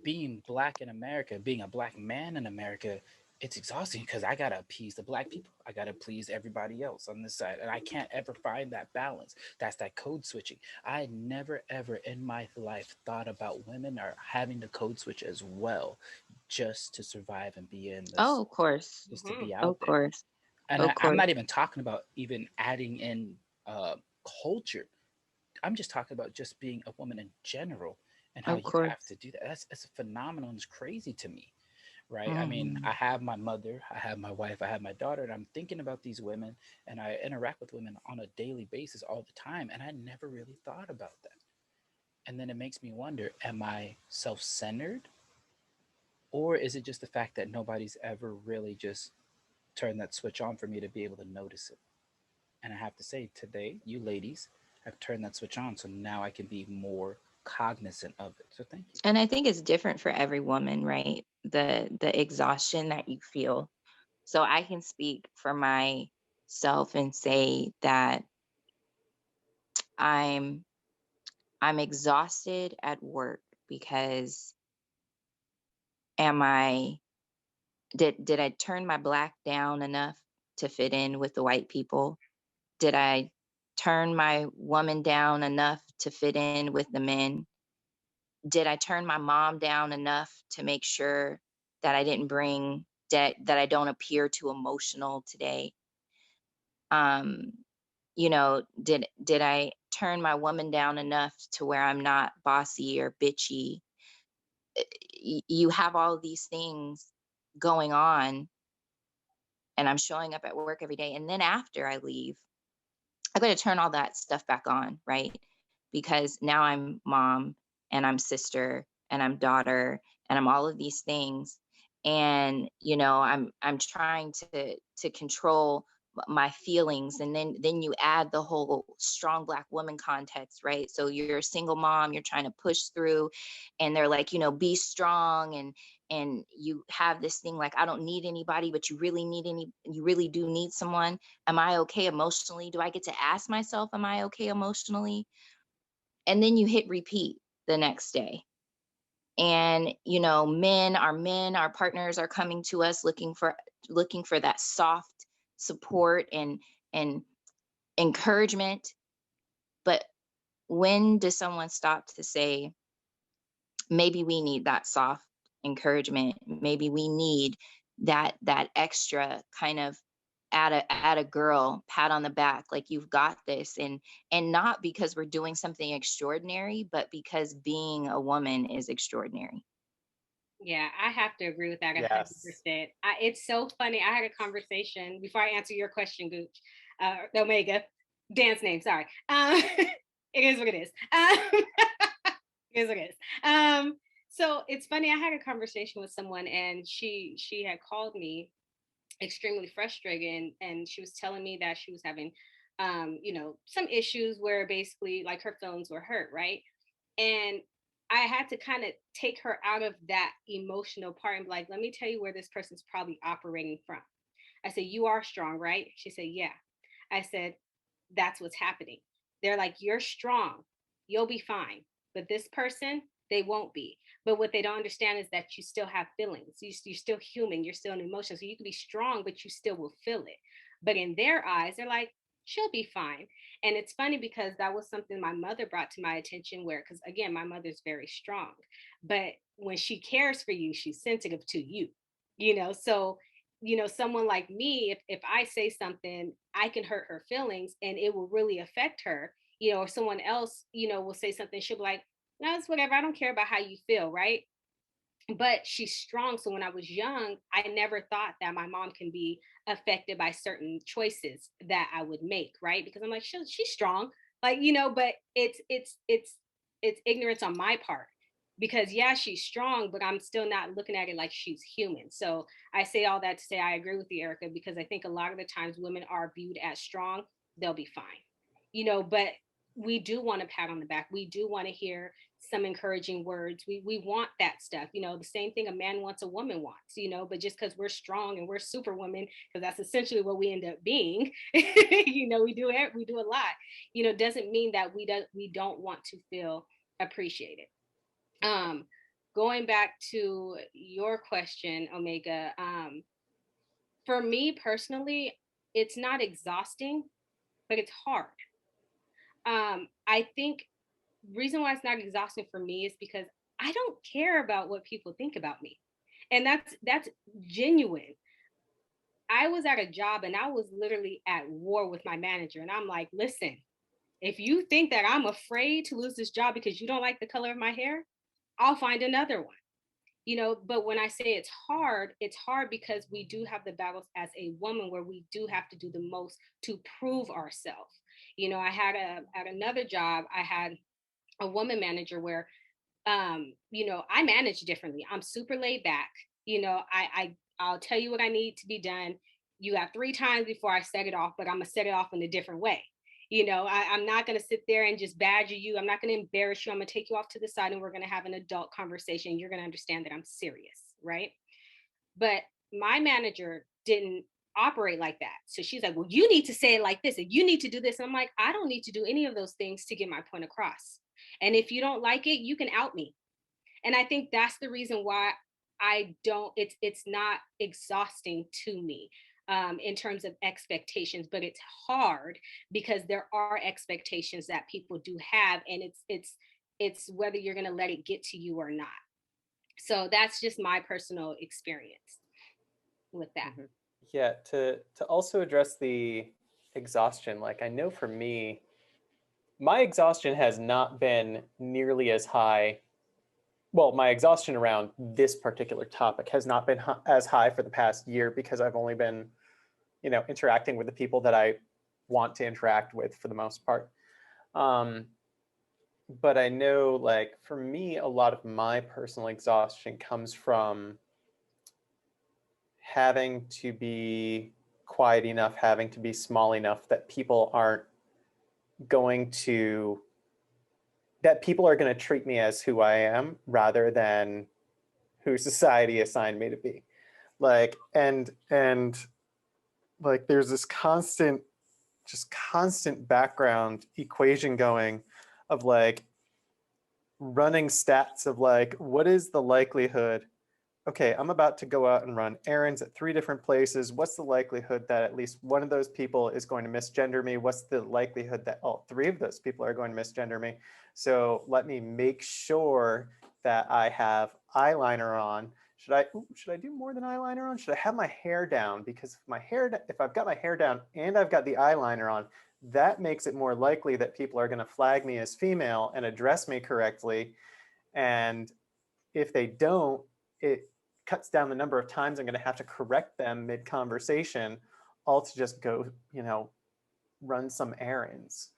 being black in America, being a black man in America, it's exhausting because I gotta appease the black people. I gotta please everybody else on this side, and I can't ever find that balance. That's that code switching. I never ever in my life thought about women or having to code switch as well, just to survive and be in Oh, this, of course. just to Mhm. be Of out there. course. And Of I'm course. not even talking about even adding in uh, culture. I'm just talking about just being a woman in general and how Of you have course. to do that. That's phenomenal and it's crazy to me, right? I mean, Hmm. I have my mother, I have my wife, I have my daughter, and I'm thinking about these women, and I interact with women on a daily basis all the time, and I never really thought about that. And then it makes me wonder, am I self-centered, or is it just the fact that nobody's ever really just turned that switch on for me to be able to notice it? And I have to say, today, you ladies have turned that switch on. So now I can be more cognizant of it. So thank you. And I think it's different for every woman, right? The exhaustion that you feel. So I can speak for myself and say that I'm I'm exhausted at work because am I did I turn my black down enough to fit in with the white people? Did I turn my woman down enough to fit in with the men? Did I turn my mom down enough to make sure that I didn't bring that I don't appear too emotional today? Um, did I turn my woman down enough to where I'm not bossy or bitchy? You have all of these things going on, and I'm showing up at work every day. And then after I leave, I got to turn all that stuff back on, right? Because now I'm mom and I'm sister and I'm daughter and I'm all of these things. And I'm trying to control my feelings, and then you add the whole strong black woman context, right? So you're a single mom, you're trying to push through, and they're like, be strong, and you have this thing like, I don't need anybody, but you really do need someone. Am I okay emotionally? Do I get to ask myself, am I okay emotionally? And then you hit repeat the next day. And, you know, our partners are coming to us looking for that soft support and encouragement. But when does someone stop to say, maybe we need that soft encouragement, maybe we need that extra kind of at a girl pat on the back, like, you've got this, and not because we're doing something extraordinary, but because being a woman is extraordinary. Yeah, I have to agree with that Yes. 100%. It's so funny. I had a conversation before I answer your question, Gooch. Omega, Dan's name. Sorry. It is what it is. It is what it is. So it's funny. I had a conversation with someone, and she had called me extremely frustrated, and she was telling me that she was having, some issues where basically like her feelings were hurt, right? And I had to kind of take her out of that emotional part and be like, let me tell you where this person's probably operating from. I said, you are strong, right? She said, yeah. I said, that's what's happening. They're like, you're strong, you'll be fine. But this person, they won't be. But what they don't understand is that you still have feelings. You're still human. You're still an emotion. So you can be strong, but you still will feel it. But in their eyes, they're like, she'll be fine. And it's funny because that was something my mother brought to my attention, where, because again, my mother's very strong. But when she cares for you, she's sensitive to you, So, someone like me, if I say something, I can hurt her feelings and it will really affect her, or someone else, will say something, she'll be like, no, it's whatever. I don't care about how you feel, right? But she's strong. So when I was young, I never thought that my mom can be affected by certain choices that I would make, right? Because I'm like, she's strong, like, but it's ignorance on my part, because yeah, she's strong, but I'm still not looking at it like she's human. So I say all that to say I agree with you, Erica, because I think a lot of the times women are viewed as strong. They'll be fine, but we do want a pat on the back. We do want to hear some encouraging words. We want that stuff, the same thing a man wants, a woman wants, but just because we're strong and we're super women, because that's essentially what we end up being, we do a lot, doesn't mean that we don't want to feel appreciated. Going back to your question, Omega, for me personally, it's not exhausting, but it's hard. I think reason why it's not exhausting for me is because I don't care about what people think about me. And that's genuine. I was at a job and I was literally at war with my manager. And I'm like, listen, if you think that I'm afraid to lose this job because you don't like the color of my hair, I'll find another one. But when I say it's hard because we do have the battles as a woman where we do have to do the most to prove ourselves. I had at another job, I had a woman manager where, I manage differently. I'm super laid back. I'll tell you what I need to be done. You have 3 times before I set it off, but I'm gonna set it off in a different way. I'm not gonna sit there and just badger you. I'm not gonna embarrass you. I'm gonna take you off to the side and we're gonna have an adult conversation. You're gonna understand that I'm serious, right? But my manager didn't operate like that. So she's like, well, you need to say it like this and you need to do this. And I'm like, I don't need to do any of those things to get my point across. And if you don't like it, you can out me. And I think that's the reason why it's not exhausting to me in terms of expectations, but it's hard because there are expectations that people do have, and it's whether you're going to let it get to you or not. So that's just my personal experience with that. Mm-hmm. Yeah, to also address the exhaustion, like I know for me, my exhaustion has not been nearly as high. Well, my exhaustion around this particular topic has not been as high for the past year because I've only been, interacting with the people that I want to interact with for the most part. But I know, like, for me, a lot of my personal exhaustion comes from having to be quiet enough, having to be small enough that people are going to treat me as who I am rather than who society assigned me to be. Like, and like there's this constant background equation going of like running stats of like, what is the likelihood? Okay, I'm about to go out and run errands at 3 different places. What's the likelihood that at least one of those people is going to misgender me? What's the likelihood that all 3 of those people are going to misgender me? So let me make sure that I have eyeliner on. Should I do more than eyeliner on? Should I have my hair down? Because if I've got my hair down and I've got the eyeliner on, that makes it more likely that people are going to flag me as female and address me correctly. And if they don't, it cuts down the number of times I'm going to have to correct them mid-conversation, all to just go, run some errands.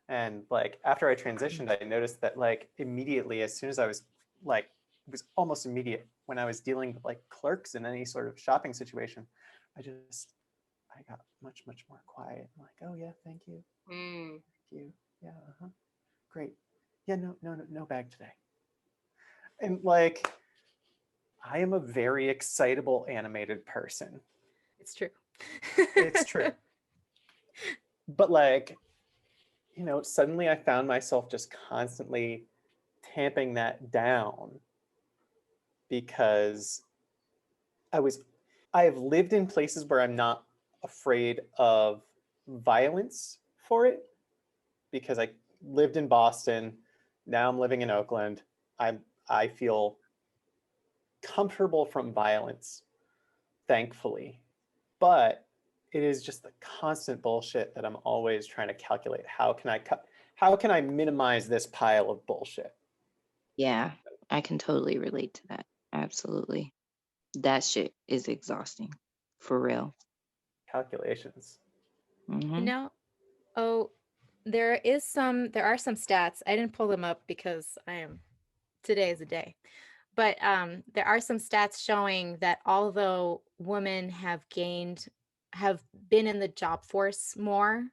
And like after I transitioned, I noticed that like immediately, as soon as I was like, it was almost immediate when I was dealing with like clerks in any sort of shopping situation, I got much more quiet. I'm like, oh yeah, thank you. Thank you. Yeah, great. Yeah, no bag today. And like, I am a very excitable animated person. It's true. It's true. But like, suddenly I found myself just constantly tamping that down because I have lived in places where I'm not afraid of violence for it, because I lived in Boston. Now I'm living in Oakland. I feel comfortable from violence, thankfully. But it is just the constant bullshit that I'm always trying to calculate. How can I minimize this pile of bullshit? Yeah, I can totally relate to that. Absolutely. That shit is exhausting. For real. Calculations. Mhm. There are some stats. I didn't pull them up because today is a day. But there are some stats showing that although women have been in the job force more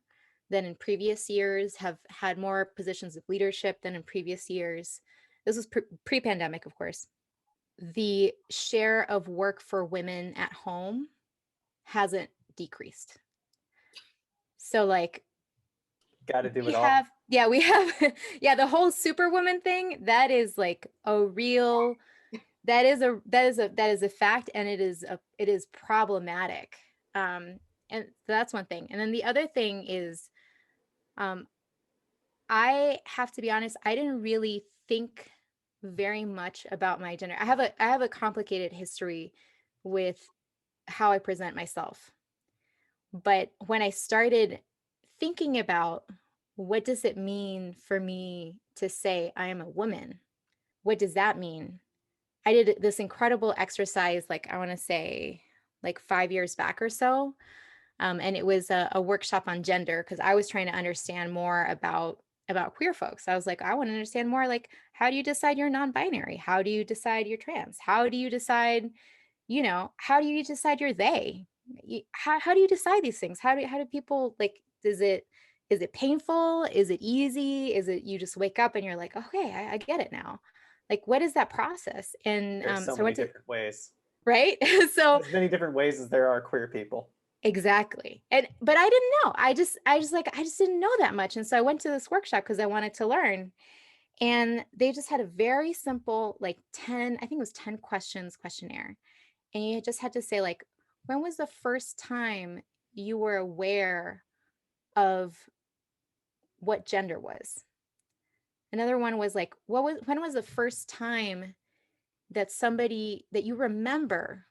than in previous years, have had more positions of leadership than in previous years. This was pre-pandemic, of course. The share of work for women at home hasn't decreased. So like, Got to do we it all. have the whole superwoman thing. That is like a real. That is a fact, and it is problematic. And that's one thing. And then the other thing is, I have to be honest, I didn't really think very much about my gender. I have a complicated history with how I present myself. But when I started thinking about what does it mean for me to say I am a woman? What does that mean? I did this incredible exercise, like I want to say like 5 years back or so. And it was a workshop on gender, because I was trying to understand more about queer folks. I was like, I want to understand more, like, how do you decide you're non-binary? How do you decide you're trans? How do you decide, how do you decide you're they? How do you decide these things? How do people, like, is it painful? Is it easy? Is it you just wake up and you're like, okay, I get it now. Like, what is that process? And There's so I many went to, different ways. right? So As many different ways as there are queer people. exactly. But I didn't know. I just didn't know that much. And so I went to this workshop because I wanted to learn. And they just had a very simple, like 10, I think it was 10 questions questionnaire. And you just had to say, like, when was the first time you were aware of what gender was? Another one was like, when was the first time that somebody that you remember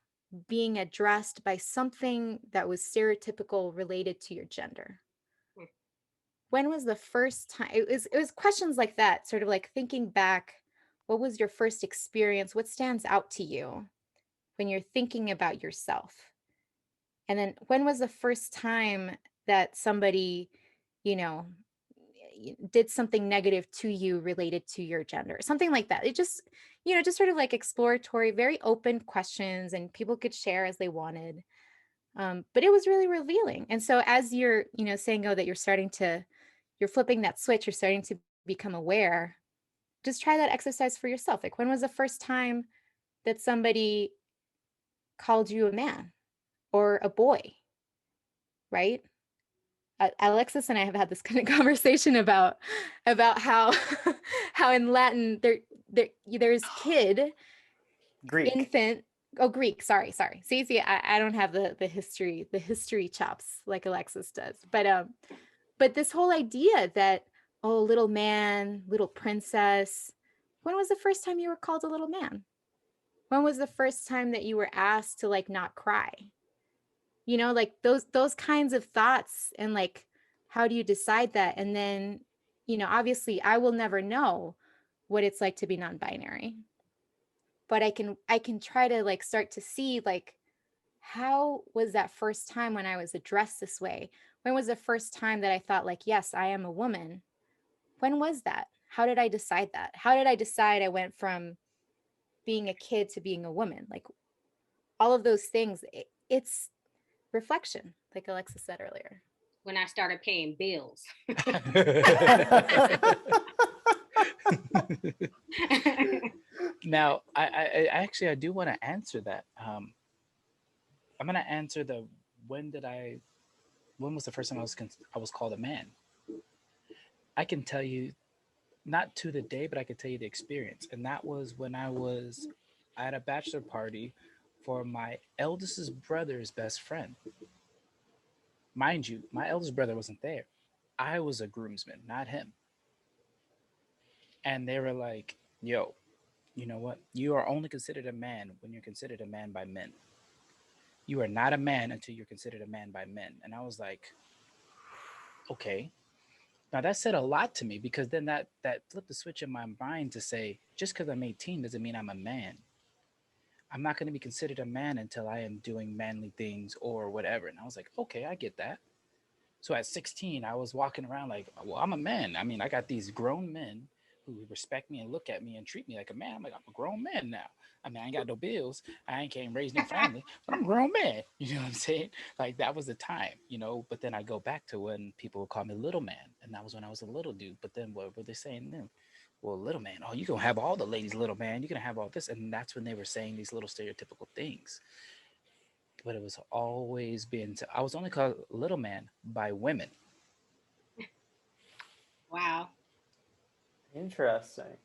being addressed by something that was stereotypical related to your gender? When was the first time? It was questions like that, sort of like thinking back, what was your first experience? What stands out to you when you're thinking about yourself? And then when was the first time that somebody, you know, did something negative to you related to your gender? Something like that. It just, just sort of like exploratory, very open questions, and people could share as they wanted. But it was really revealing. And so as you're, saying, oh, that you're flipping that switch, you're starting to become aware, just try that exercise for yourself. Like, when was the first time that somebody called you a man or a boy, right? Alexis and I have had this kind of conversation about how how in Latin there's kid, Greek. infant. Oh, Greek. Sorry. See, I don't have the history chops like Alexis does. But this whole idea that, oh, little man, little princess. When was the first time you were called a little man? When was the first time that you were asked to like not cry? You know, like those kinds of thoughts, and like, how do you decide that? And then, obviously I will never know what it's like to be non-binary, but I can try to like start to see like, how was that first time when I was addressed this way? When was the first time that I thought like, yes, I am a woman? When was that? How did I decide that? How did I decide I went from being a kid to being a woman? Like, all of those things, it's reflection, like Alexis said earlier. When I started paying bills. Now, I actually I do want to answer that. I'm gonna answer the when did I when was the first time I was called a man? I can tell you not to the day, but I can tell you the experience, and that was when I was at a bachelor party for my eldest brother's best friend. Mind you, my eldest brother wasn't there. I was a groomsman, not him. And they were like, "Yo, you know what? You are only considered a man when you're considered a man by men. You are not a man until you're considered a man by men." And I was like, okay. Now that said a lot to me because then that flipped the switch in my mind to say, just because I'm 18 doesn't mean I'm a man. I'm not going to be considered a man until I am doing manly things or whatever. And I was like, okay, I get that. So at 16, I was walking around like, well, I'm a man. I mean, I got these grown men who respect me and look at me and treat me like a man. I'm like, I'm a grown man now. I mean, I ain't got no bills. I ain't can't raise no family, but I'm a grown man. You know what I'm saying? Like that was the time, But then I go back to when people would call me little man, and that was when I was a little dude. But then what were they saying then? Well, little man, oh, you gonna have all the ladies, little man. You're gonna have all this, and that's when they were saying these little stereotypical things. But it was always been. I was only called little man by women. Wow. Interesting.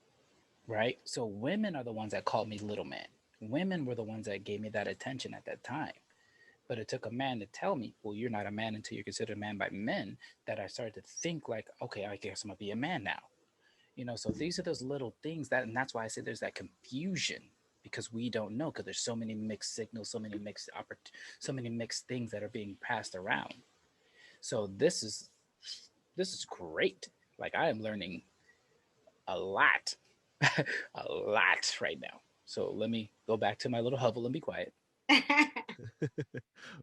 Right? So women are the ones that called me little man. Women were the ones that gave me that attention at that time. But it took a man to tell me, well, you're not a man until you're considered a man by men, that I started to think like, okay, I guess I'm gonna be a man now. So these are those little things and that's why I say there's that confusion because we don't know because there's so many mixed signals, so many mixed things that are being passed around. So this is great. Like I am learning a lot, a lot right now. So let me go back to my little hovel and be quiet.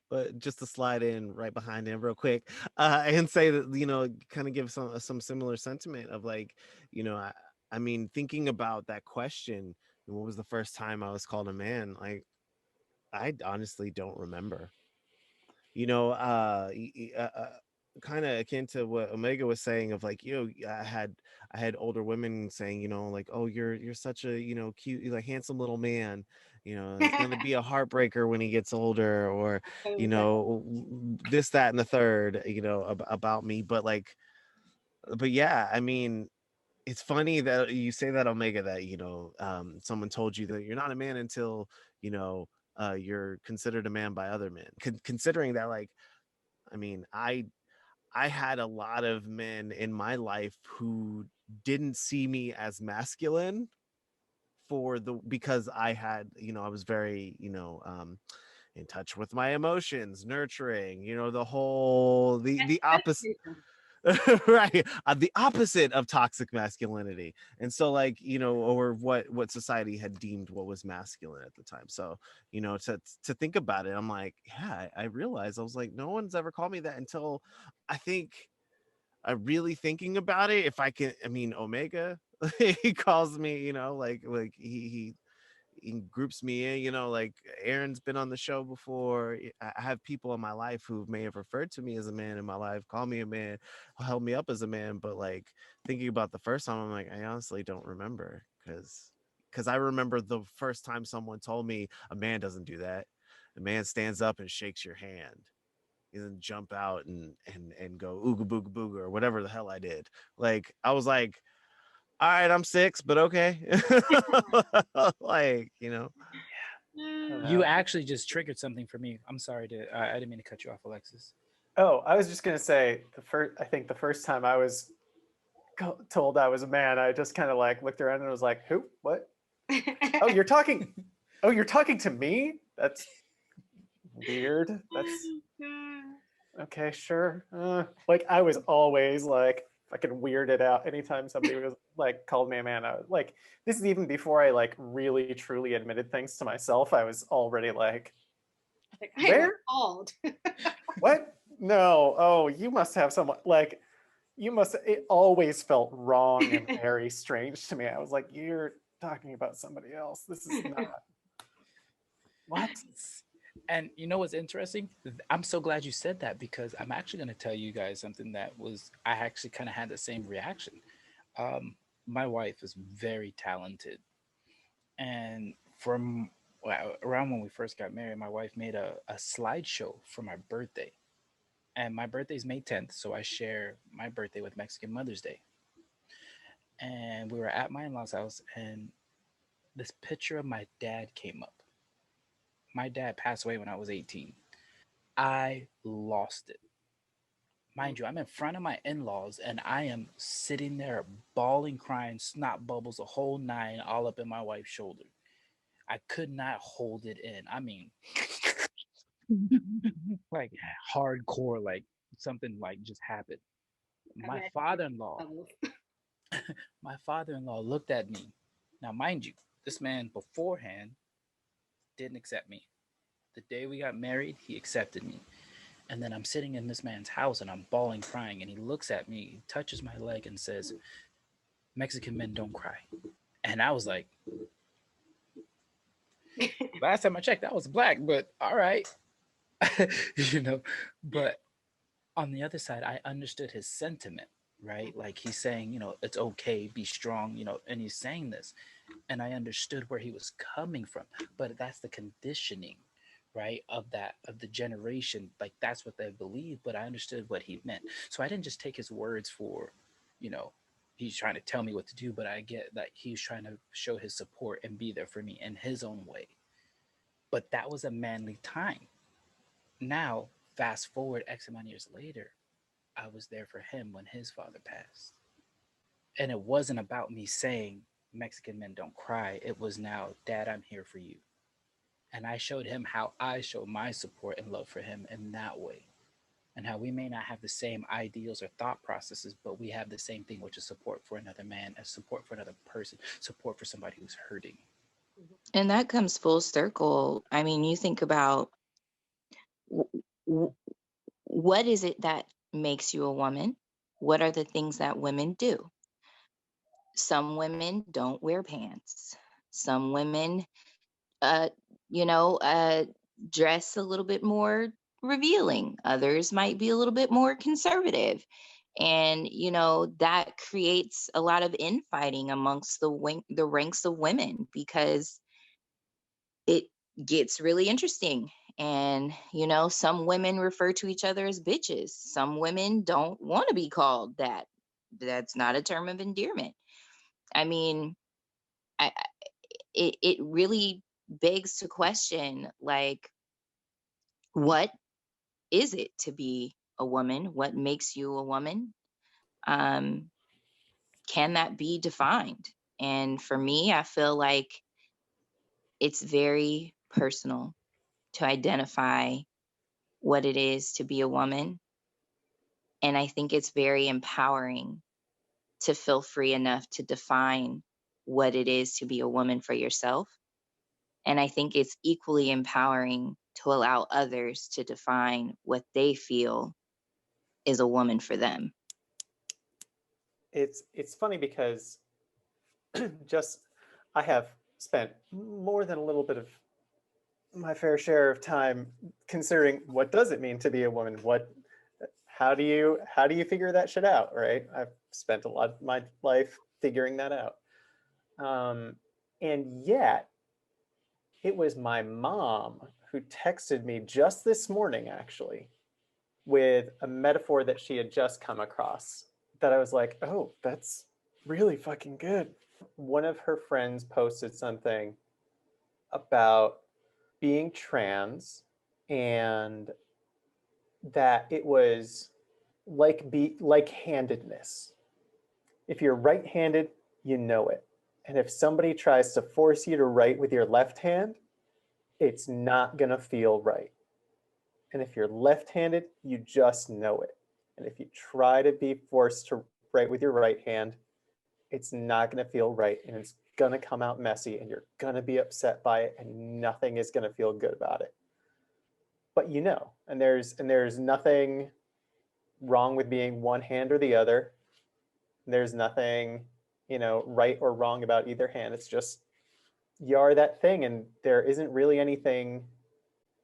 But just to slide in right behind him real quick, and say that kind of give some similar sentiment of like, I mean, thinking about that question, what was the first time I was called a man? Like, I honestly don't remember. Kind of akin to what Omega was saying of like, I had older women saying, like, oh, you're such a cute, like handsome little man. It's gonna be a heartbreaker when he gets older, or this, that, and the third, about me. But like, but yeah, I mean, it's funny that you say that, Omega, that someone told you that you're not a man until you're considered a man by other men. Considering that, like, I mean, I had a lot of men in my life who didn't see me as masculine because I had, I was very, in touch with my emotions, nurturing, the whole the opposite. Right, the opposite of toxic masculinity. And so, like, or what society had deemed what was masculine at the time. So to think about it, I'm like, yeah, I realized, I was like, no one's ever called me that until I think I really thinking about it. If I can, I mean, Omega, he calls me, like he groups me in, like Aaron's been on the show before. I have people in my life who may have referred to me as a man in my life, call me a man, held me up as a man. But like, thinking about the first time, I'm like, I honestly don't remember, because because I remember the first time someone told me a man doesn't do that. A man stands up and shakes your hand. He doesn't jump out and go ooga booga booga or whatever the hell I did. Like I was like, all right, I'm 6, but okay. Like, you know. I don't You know. actually just triggered something for me. I'm sorry to. I didn't mean to cut you off, Alexis. Oh, I was just gonna say I think the first time I was told I was a man, I just kind of like looked around and was like, "Who? What? Oh, you're talking. Oh, you're talking to me? That's weird. That's okay. Sure. Like I was always like fucking weirded out anytime somebody was like called me a man. I was like, this is even before I like really truly admitted things to myself. I was already like, Like, I am where? appalled. What? No. Oh, you must have someone like you must. It always felt wrong and very strange to me. I was like, you're talking about somebody else. This is not what. And you know what's interesting? I'm so glad you said that because I'm actually going to tell you guys something that was, I actually kind of had the same reaction. My wife is very talented. And from around when we first got married, my wife made a slideshow for my birthday. And my birthday is May 10th. So I share my birthday with Mexican Mother's Day. And we were at my in law's house, and this picture of my dad came up. My dad passed away when I was 18. I lost it. Mind you, I'm in front of my in laws and I am sitting there bawling, crying, snot bubbles, a whole nine, all up in my wife's shoulder. I could not hold it in. I mean, like hardcore, like something like just happened. My father in law, my father in law looked at me. Now, mind you, this man beforehand didn't accept me. The day we got married, he accepted me. And then I'm sitting in this man's house and I'm bawling, crying. And he looks at me, he touches my leg and says, Mexican men don't cry. And I was like, last time I checked, I was black, but all right. you know, but on the other side, I understood his sentiment, right? Like he's saying, it's okay, be strong, and he's saying this. And I understood where he was coming from. But that's the conditioning, right? Of the generation. Like that's what they believe, but I understood what he meant. So I didn't just take his words for, you know, he's trying to tell me what to do, but I get that he's trying to show his support and be there for me in his own way. But that was a manly time. Now, fast forward X amount of years later, I was there for him when his father passed. And it wasn't about me saying Mexican men don't cry. It was now, Dad, I'm here for you. And I showed him how I show my support and love for him in that way. And how we may not have the same ideals or thought processes, but we have the same thing, which is support for another man, and support for another person, support for somebody who's hurting. And that comes full circle. I mean, you think about w- w- what is it that makes you a woman? What are the things that women do? Some women don't wear pants. Some women, uh, you know, uh, dress a little bit more revealing. Others might be a little bit more conservative. And, that creates a lot of infighting amongst the ranks of women because it gets really interesting. And, some women refer to each other as bitches. Some women don't want to be called that. That's not a term of endearment. I mean, it really begs to question, like, what is it to be a woman? What makes you a woman? Um, can that be defined? And for me, I feel like it's very personal to identify what it is to be a woman. And I think it's very empowering to feel free enough to define what it is to be a woman for yourself. And I think it's equally empowering to allow others to define what they feel is a woman for them. It's funny because just I have spent more than a little bit of my fair share of time considering what does it mean to be a woman. How do you figure that shit out, right? I've spent a lot of my life figuring that out. And yet, it was my mom who texted me just this morning, actually, with a metaphor that she had just come across that I was like, oh, that's really fucking good. One of her friends posted something about being trans and that it was like handedness. If you're right-handed, you know it. And if somebody tries to force you to write with your left hand, it's not gonna feel right. And if you're left-handed, you just know it. And if you try to be forced to write with your right hand, it's not gonna feel right, and it's gonna come out messy, and you're gonna be upset by it, and nothing is gonna feel good about it. But you know, and there's nothing wrong with being one hand or the other. There's nothing, right or wrong about either hand. It's just you are that thing, and there isn't really anything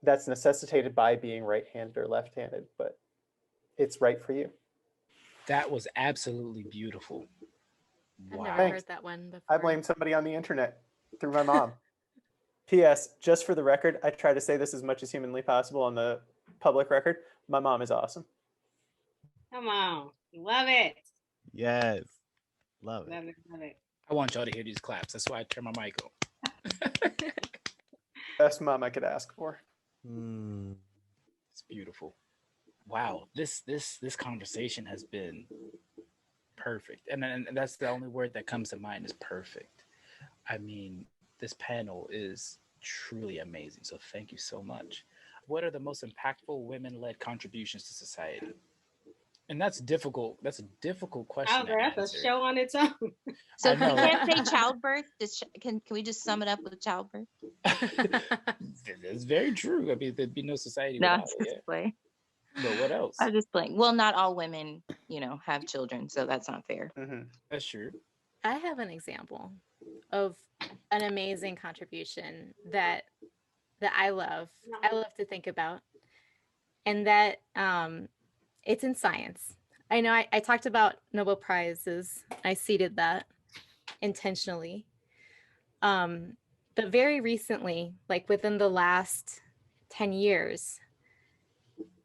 that's necessitated by being right-handed or left-handed, but it's right for you. That was absolutely beautiful. I've Wow. never Thanks. heard that one before. I blame somebody on the internet through my mom. P.S. Just for the record, I try to say this as much as humanly possible on the public record. My mom is awesome. Come on. Love it. Yes. Love it. Love it. Love it. I want y'all to hear these claps. That's why I turn my mic on. Best mom I could ask for. It's beautiful. Wow, this conversation has been perfect, and that's the only word that comes to mind is perfect. I mean, this panel is truly amazing. So thank you so much. What are the most impactful women-led contributions to society? And that's difficult. That's a difficult question. Oh, that's a show on its own. So I if we know. can't say childbirth, can we just sum it up with childbirth? That's very true. I mean, there'd be no society No, I'm without it. just Yeah. playing. But what else? I'm just playing. Well, not all women, have children, so that's not fair. Mm-hmm. That's true. I have an example of an amazing contribution that I love. I love to think about, and that it's in science. I know I talked about Nobel Prizes. I seeded that intentionally. But very recently, like within the last 10 years.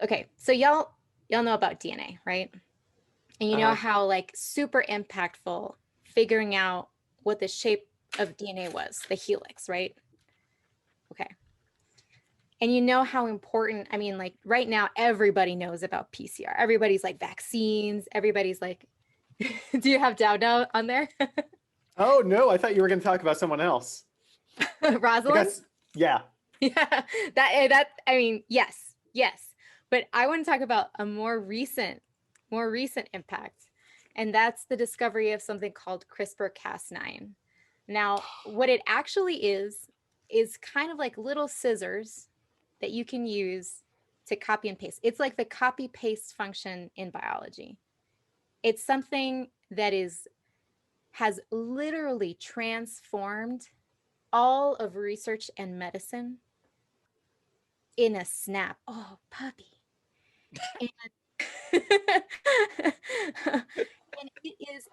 Okay, so y'all know about DNA, right? And you know how like super impactful figuring out what the shape of DNA was, the helix, right? Okay. And you know how important, I mean, like right now, everybody knows about PCR. Everybody's like vaccines. Everybody's like, do you have Dowd on there? Oh, no, I thought you were going to talk about someone else. Rosalind? Yeah. Yeah, that, I mean, yes. But I want to talk about a more recent impact. And that's the discovery of something called Crispr Cas9. Now, what it actually is kind of like little scissors that you can use to copy and paste. It's like the copy paste function in biology. It's something that has literally transformed all of research and medicine in a snap. Oh, puppy. And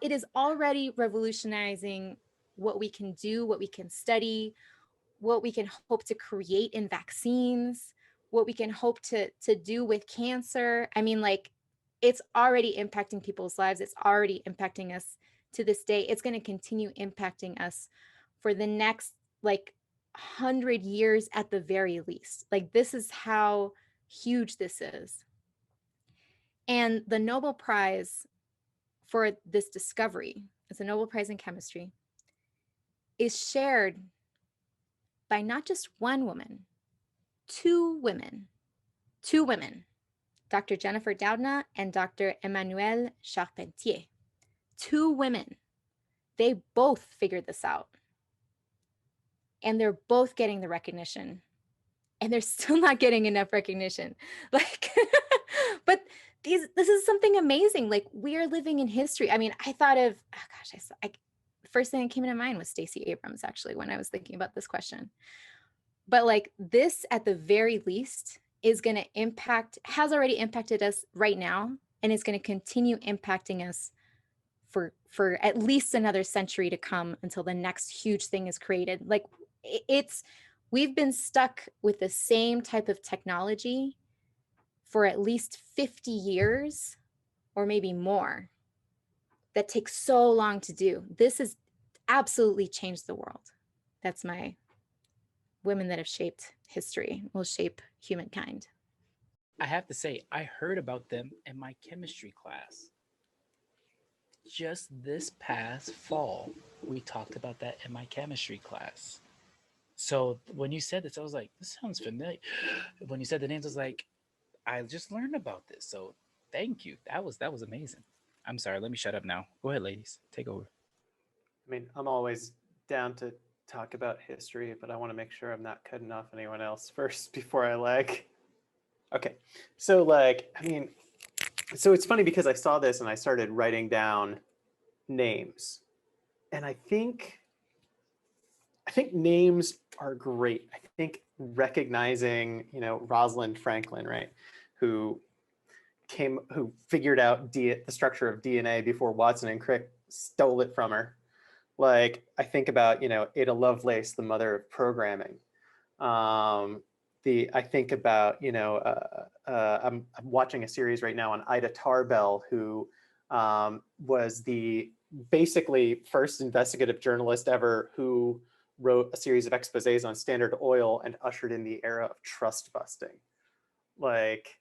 it is already revolutionizing what we can do, what we can study, what we can hope to create in vaccines, what we can hope to do with cancer. I mean, like, it's already impacting people's lives. It's already impacting us to this day. It's going to continue impacting us for the next, like, 100 years at the very least. Like, this is how huge this is. And the Nobel Prize for this discovery, it's a Nobel Prize in chemistry, is shared by not just one woman, two women, Dr. Jennifer Doudna and Dr. Emmanuelle Charpentier. Two women. They both figured this out. And they're both getting the recognition. And they're still not getting enough recognition. Like, but this is something amazing. Like, we are living in history. I mean, I thought of, the first thing that came into mind was Stacey Abrams, actually, when I was thinking about this question. But like, this at the very least is going to has already impacted us right now, and is going to continue impacting us for at least another century to come until the next huge thing is created. Like we've been stuck with the same type of technology for at least 50 years or maybe more. That takes so long to do. This has absolutely changed the world. That's my women that have shaped history, will shape humankind. I have to say, I heard about them in my chemistry class. Just this past fall, we talked about that in my chemistry class. So when you said this, I was like, this sounds familiar. When you said the names, I was like, I just learned about this. So thank you. That was amazing. I'm sorry. Let me shut up now. Go ahead, ladies. Take over. I mean, I'm always down to talk about history, but I want to make sure I'm not cutting off anyone else first before I Okay, so so it's funny because I saw this and I started writing down names, and I think names are great. I think recognizing, Rosalind Franklin, right, who figured out the structure of DNA before Watson and Crick stole it from her. Like, I think about, Ada Lovelace, the mother of programming. I think about, I'm watching a series right now on Ida Tarbell, who was the basically first investigative journalist ever who wrote a series of exposés on Standard Oil and ushered in the era of trust busting. Like,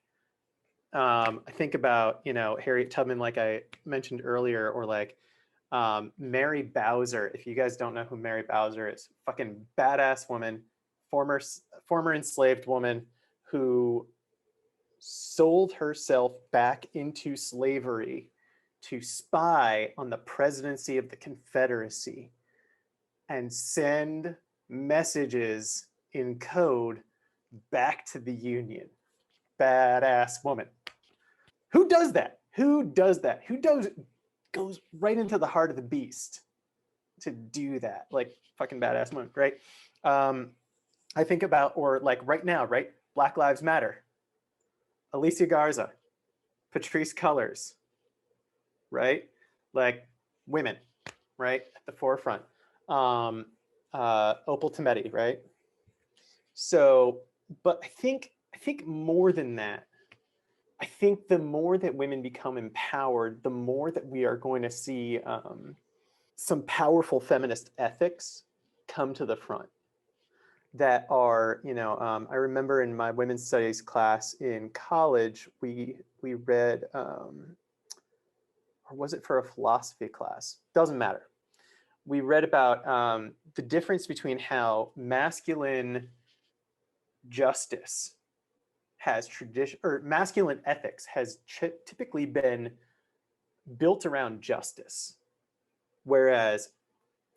I think about, Harriet Tubman, like I mentioned earlier, or like Mary Bowser. If you guys don't know who Mary Bowser is, fucking badass woman, former enslaved woman who sold herself back into slavery to spy on the presidency of the Confederacy and send messages in code back to the Union. Badass woman. Who does that? Who goes right into the heart of the beast to do that? Like, fucking badass woman, right? I think about, or like right now, right? Black Lives Matter. Alicia Garza, Patrisse Cullors, right? Like, women, right? At the forefront. Opal Tometi, right? So, but I think more than that, I think the more that women become empowered, the more that we are going to see some powerful feminist ethics come to the front that are, I remember in my women's studies class in college, we read, or was it for a philosophy class? Doesn't matter. We read about the difference between how masculine justice has tradition, or masculine ethics has typically been built around justice, whereas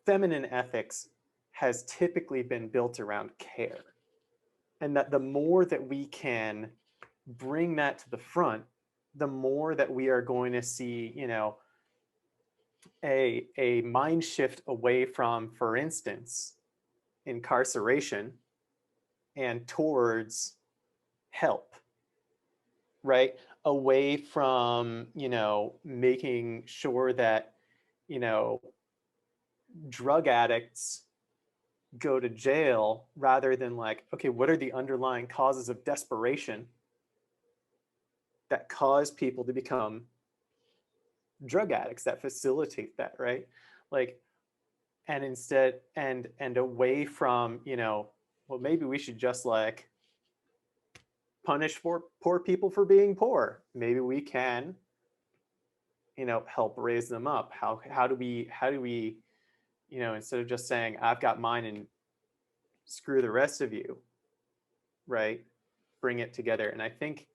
feminine ethics has typically been built around care. And that the more that we can bring that to the front, the more that we are going to see, a mind shift away from, for instance, incarceration and towards help, right? Away from, making sure that, drug addicts go to jail, rather than like, okay, what are the underlying causes of desperation that cause people to become drug addicts, that facilitate that, right? Like, and instead, and away from, well, maybe we should just like punish poor people for being poor. Maybe we can, help raise them up. How do we, instead of just saying, I've got mine and screw the rest of you, right? Bring it together. And I think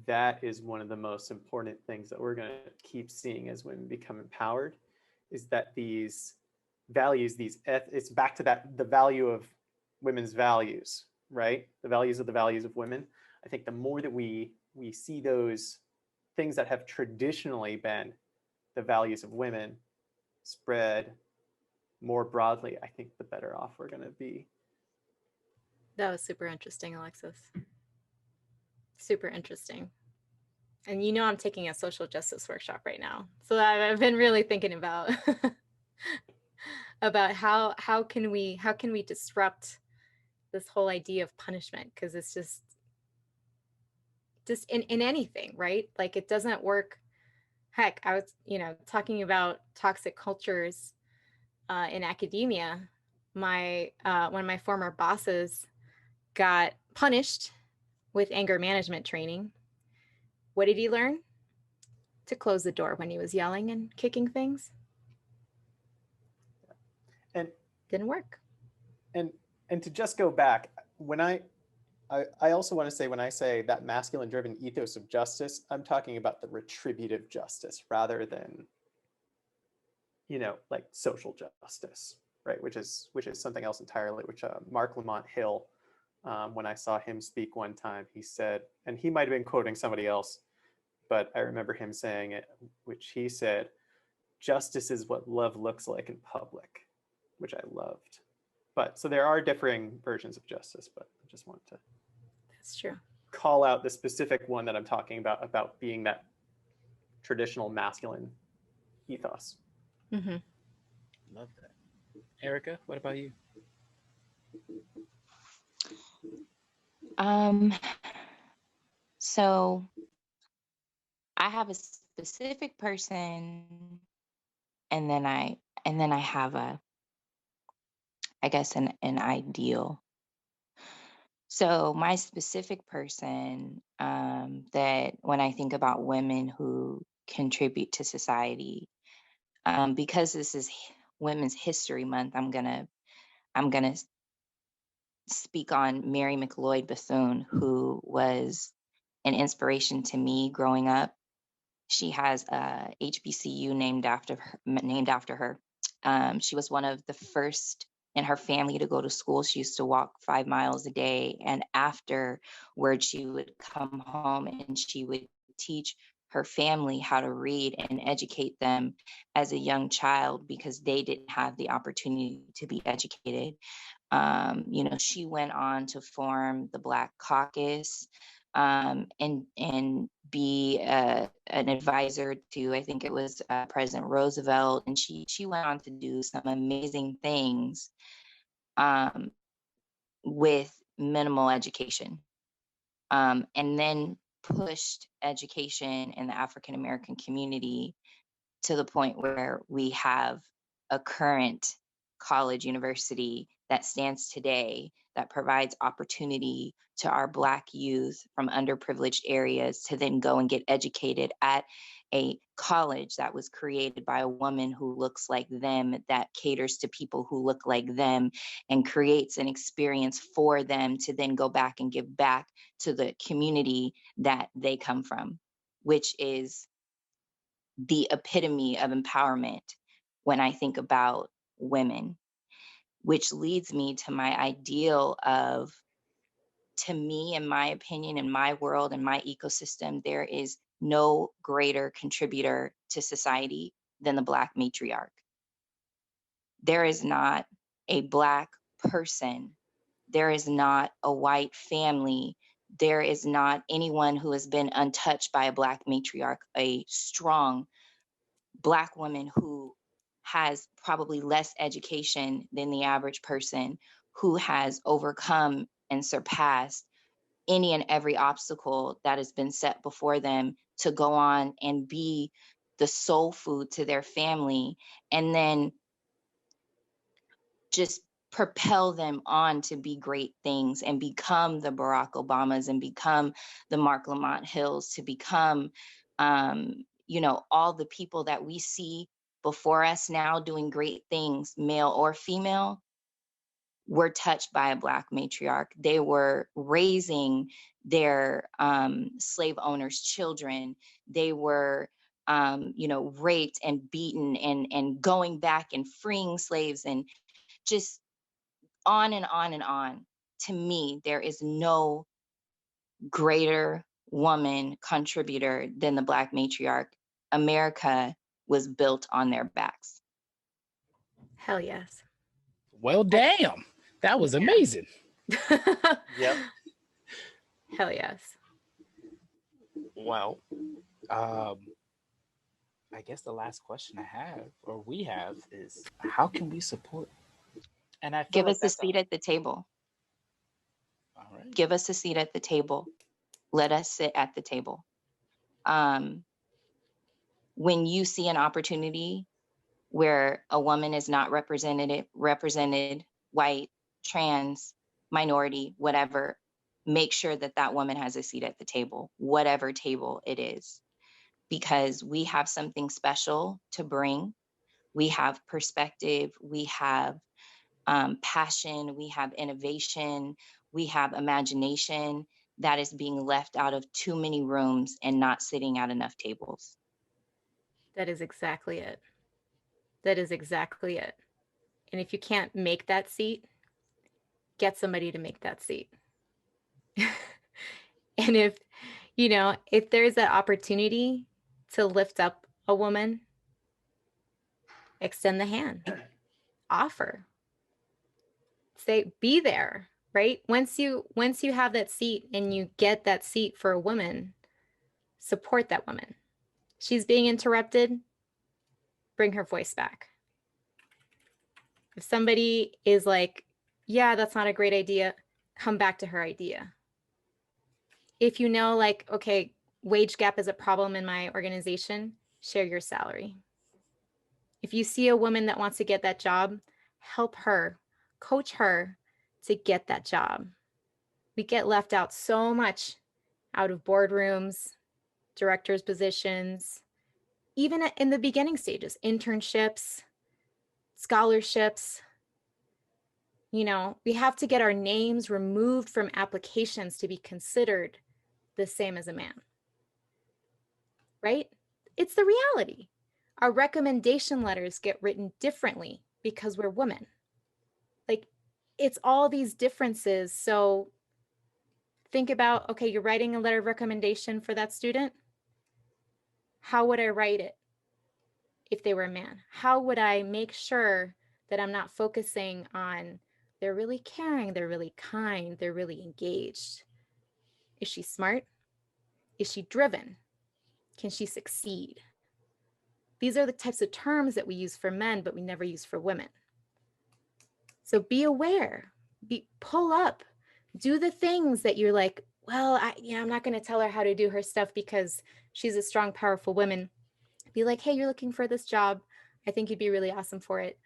that is one of the most important things that we're going to keep seeing as women become empowered, is that these values, it's back to that, the value of women's values, right? The values of women. I think the more that we see those things that have traditionally been the values of women spread more broadly, I think the better off we're going to be. That was super interesting, Alexis. Super interesting. And I'm taking a social justice workshop right now. So I've been really thinking about about how can we disrupt this whole idea of punishment, because it's just in anything, right? Like, it doesn't work. Heck, I was talking about toxic cultures in academia. One of my former bosses got punished with anger management training. What did he learn? To close the door when he was yelling and kicking things. And didn't work. And to just go back, when I also want to say, when I say that masculine driven ethos of justice, I'm talking about the retributive justice rather than, like social justice, right? Which is something else entirely, which Mark Lamont Hill, when I saw him speak one time, he said, and he might've been quoting somebody else, but I remember him saying it, which he said, justice is what love looks like in public, which I loved. But so there are differing versions of justice, but I just wanted to That's true. call out the specific one that I'm talking about being that traditional masculine ethos. Mm-hmm. Love that. Erica, what about you? So I have a specific person, and then I have I guess an ideal. So my specific person, that when I think about women who contribute to society, because this is Women's History Month, I'm gonna speak on Mary McLeod Bethune, who was an inspiration to me growing up. She has a HBCU named after her. She was one of the first in her family to go to school. She used to walk 5 miles a day, and afterward, she would come home and she would teach her family how to read and educate them as a young child, because they didn't have the opportunity to be educated. She went on to form the Black Caucus, and be an advisor to, I think it was President Roosevelt, and she went on to do some amazing things with minimal education, and then pushed education in the African American community to the point where we have a current college university that stands today that provides opportunity to our Black youth from underprivileged areas to then go and get educated at a college that was created by a woman who looks like them, that caters to people who look like them, and creates an experience for them to then go back and give back to the community that they come from, which is the epitome of empowerment when I think about women, which leads me to my ideal of, to me, in my opinion, in my world, in my ecosystem, there is no greater contributor to society than the Black matriarch. There is not a Black person. There is not a white family. There is not anyone who has been untouched by a Black matriarch, a strong Black woman who has probably less education than the average person, who has overcome and surpassed any and every obstacle that has been set before them to go on and be the soul food to their family, and then just propel them on to be great things and become the Barack Obamas and become the Mark Lamont Hills, to become, all the people that we see before us now doing great things, male or female, were touched by a Black matriarch. They were raising their slave owners' children. They were, raped and beaten and going back and freeing slaves, and just on and on and on. To me, there is no greater woman contributor than the Black matriarch. America was built on their backs. Hell yes. Well, damn. That was amazing. Yep. Hell yes. Well, I guess the last question I have, or we have, is how can we support? And I feel Give like us a that's seat at the table. all right. Give us a seat at the table. Let us sit at the table. Um, when you see an opportunity where a woman is not represented, white, trans, minority, whatever, make sure that that woman has a seat at the table, whatever table it is, because we have something special to bring. We have perspective, we have passion, we have innovation, we have imagination that is being left out of too many rooms and not sitting at enough tables. That is exactly it. That is exactly it. And if you can't make that seat, get somebody to make that seat. And if there's that opportunity to lift up a woman, extend the hand, offer, say, be there, right? Once you have that seat and you get that seat for a woman, support that woman. She's being interrupted, bring her voice back. If somebody is like, yeah, that's not a great idea, come back to her idea. If you know, like, okay, wage gap is a problem in my organization, share your salary. If you see a woman that wants to get that job, help her, coach her to get that job. We get left out so much out of boardrooms, directors' positions, even in the beginning stages, internships, scholarships. We have to get our names removed from applications to be considered the same as a man, right? It's the reality. Our recommendation letters get written differently because we're women. Like, it's all these differences. So think about, okay, you're writing a letter of recommendation for that student. How would I write it if they were a man? How would I make sure that I'm not focusing on they're really caring, they're really kind, they're really engaged? Is she smart? Is she driven? Can she succeed? These are the types of terms that we use for men, but we never use for women. So be aware, pull up, do the things that you're like, well, I'm not going to tell her how to do her stuff because she's a strong, powerful woman. Be like, hey, you're looking for this job. I think you'd be really awesome for it.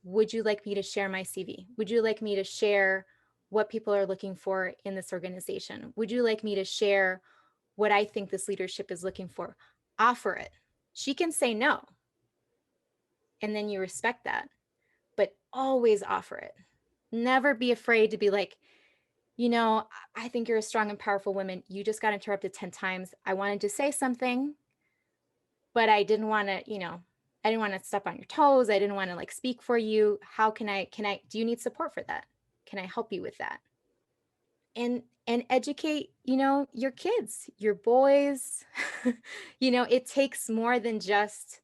Would you like me to share my CV? Would you like me to share what people are looking for in this organization? Would you like me to share what I think this leadership is looking for? Offer it. She can say no. And then you respect that, but always offer it. Never be afraid to be like, I think you're a strong and powerful woman. You just got interrupted 10 times. I wanted to say something, but I didn't want to, I didn't want to step on your toes. I didn't want to speak for you. How can I, do you need support for that? Can I help you with that? And educate, your kids, your boys. It takes more than just,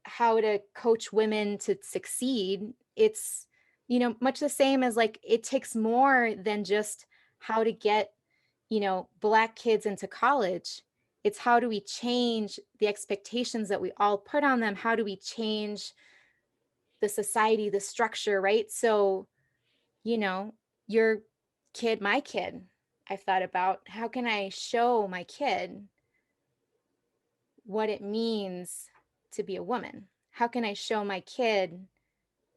how to coach women to succeed. It's, much the same as it takes more than just how to get, Black kids into college. It's how do we change the expectations that we all put on them? How do we change the society, the structure, right? So, your kid, my kid, I've thought about how can I show my kid what it means to be a woman? How can I show my kid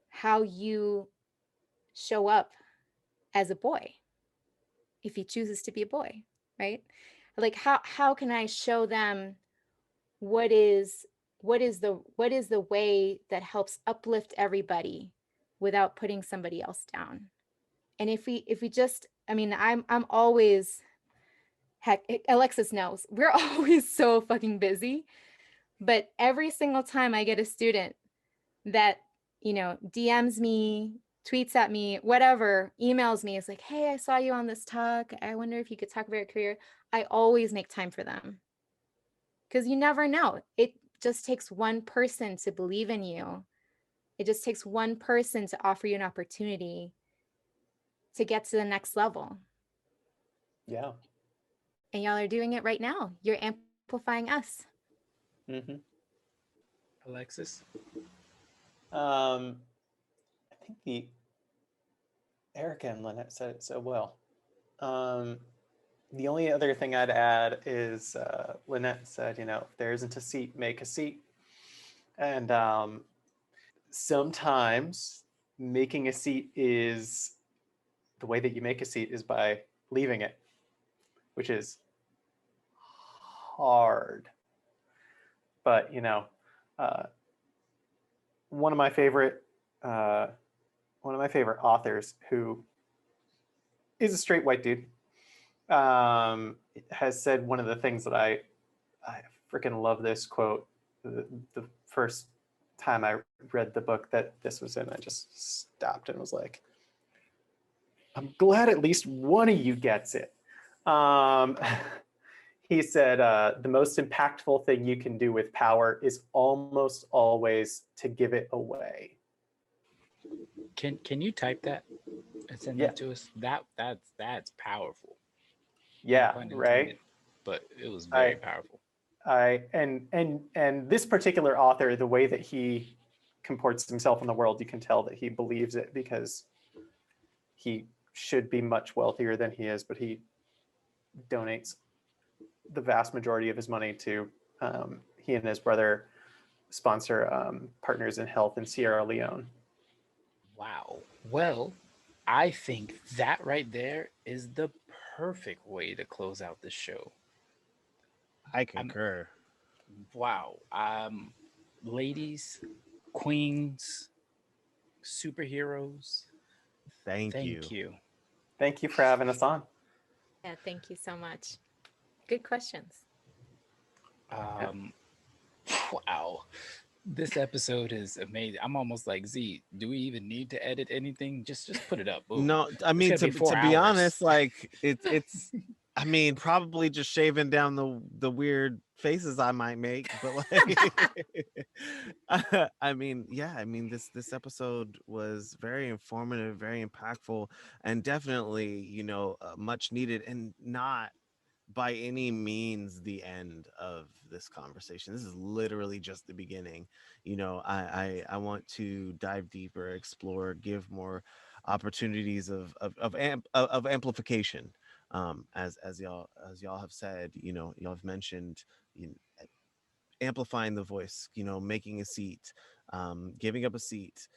how you show up as a boy if he chooses to be a boy, right? How can I show them what is the way that helps uplift everybody without putting somebody else down? And if we just, I'm always, heck, Alexis knows, we're always so fucking busy. But every single time I get a student that, DMs me, tweets at me, whatever, emails me, it's like, hey, I saw you on this talk. I wonder if you could talk about your career. I always make time for them. Because you never know. It just takes one person to believe in you. It just takes one person to offer you an opportunity to get to the next level. Yeah. And y'all are doing it right now. You're amplifying us. Hmm. Alexis? I think Erica and Lynette said it so well. The only other thing I'd add is Lynette said, if there isn't a seat, make a seat. And sometimes making a seat is the way that you make a seat is by leaving it, which is hard. But uh, one of my favorite authors, who is a straight white dude, has said one of the things that I freaking love this quote. The first time I read the book that this was in, I just stopped and was like, I'm glad at least one of you gets it. He said, the most impactful thing you can do with power is almost always to give it away. Can you type that and send Yeah. that to us? That's powerful. No Yeah, pun right. intended, but it was very powerful. And this particular author, the way that he comports himself in the world, you can tell that he believes it, because he should be much wealthier than he is, but he donates the vast majority of his money to he and his brother sponsor Partners in Health in Sierra Leone. Wow. Well, I think that right there is the perfect way to close out the show. I concur. Wow. Ladies, queens, superheroes, Thank thank you. you. Thank you for having us on. Yeah, thank you so much. Good questions. Wow. This episode is amazing. I'm almost like, Z, do we even need to edit anything? Just put it up. Boom. No, I It's mean, gonna be to 4 be hours. honest, like it's I mean, probably just shaving down the weird faces I might make, but like I mean, yeah, I mean this episode was very informative, very impactful, and definitely, much needed, and not by any means the end of this conversation. This is literally just the beginning. I want to dive deeper, explore, give more opportunities of amplification. As y'all have said, y'all have mentioned, you know, amplifying the voice, making a seat, giving up a seat,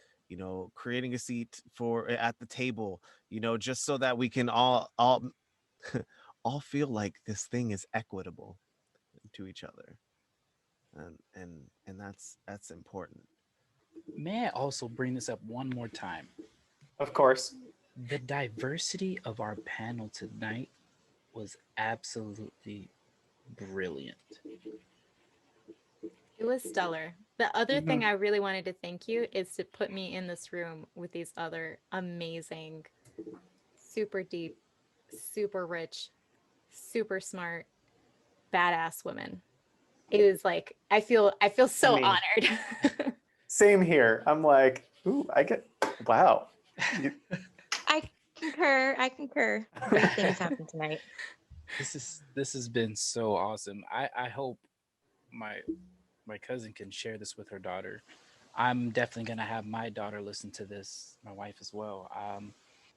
creating a seat for at the table, just so that we can all all feel like this thing is equitable to each other, and that's important. May I also bring this up one more time? Of course. The diversity of our panel tonight was absolutely brilliant. It was stellar. The other thing Mhm. I really wanted to thank you is to put me in this room with these other amazing, super deep, super rich, super smart, badass women. It was like I feel so mean, honored. same here. I'm like, ooh, wow. You- I concur. I concur. Great things happened tonight. This has been so awesome. I hope my my cousin can share this with her daughter. I'm definitely gonna have my daughter listen to this, my wife as well.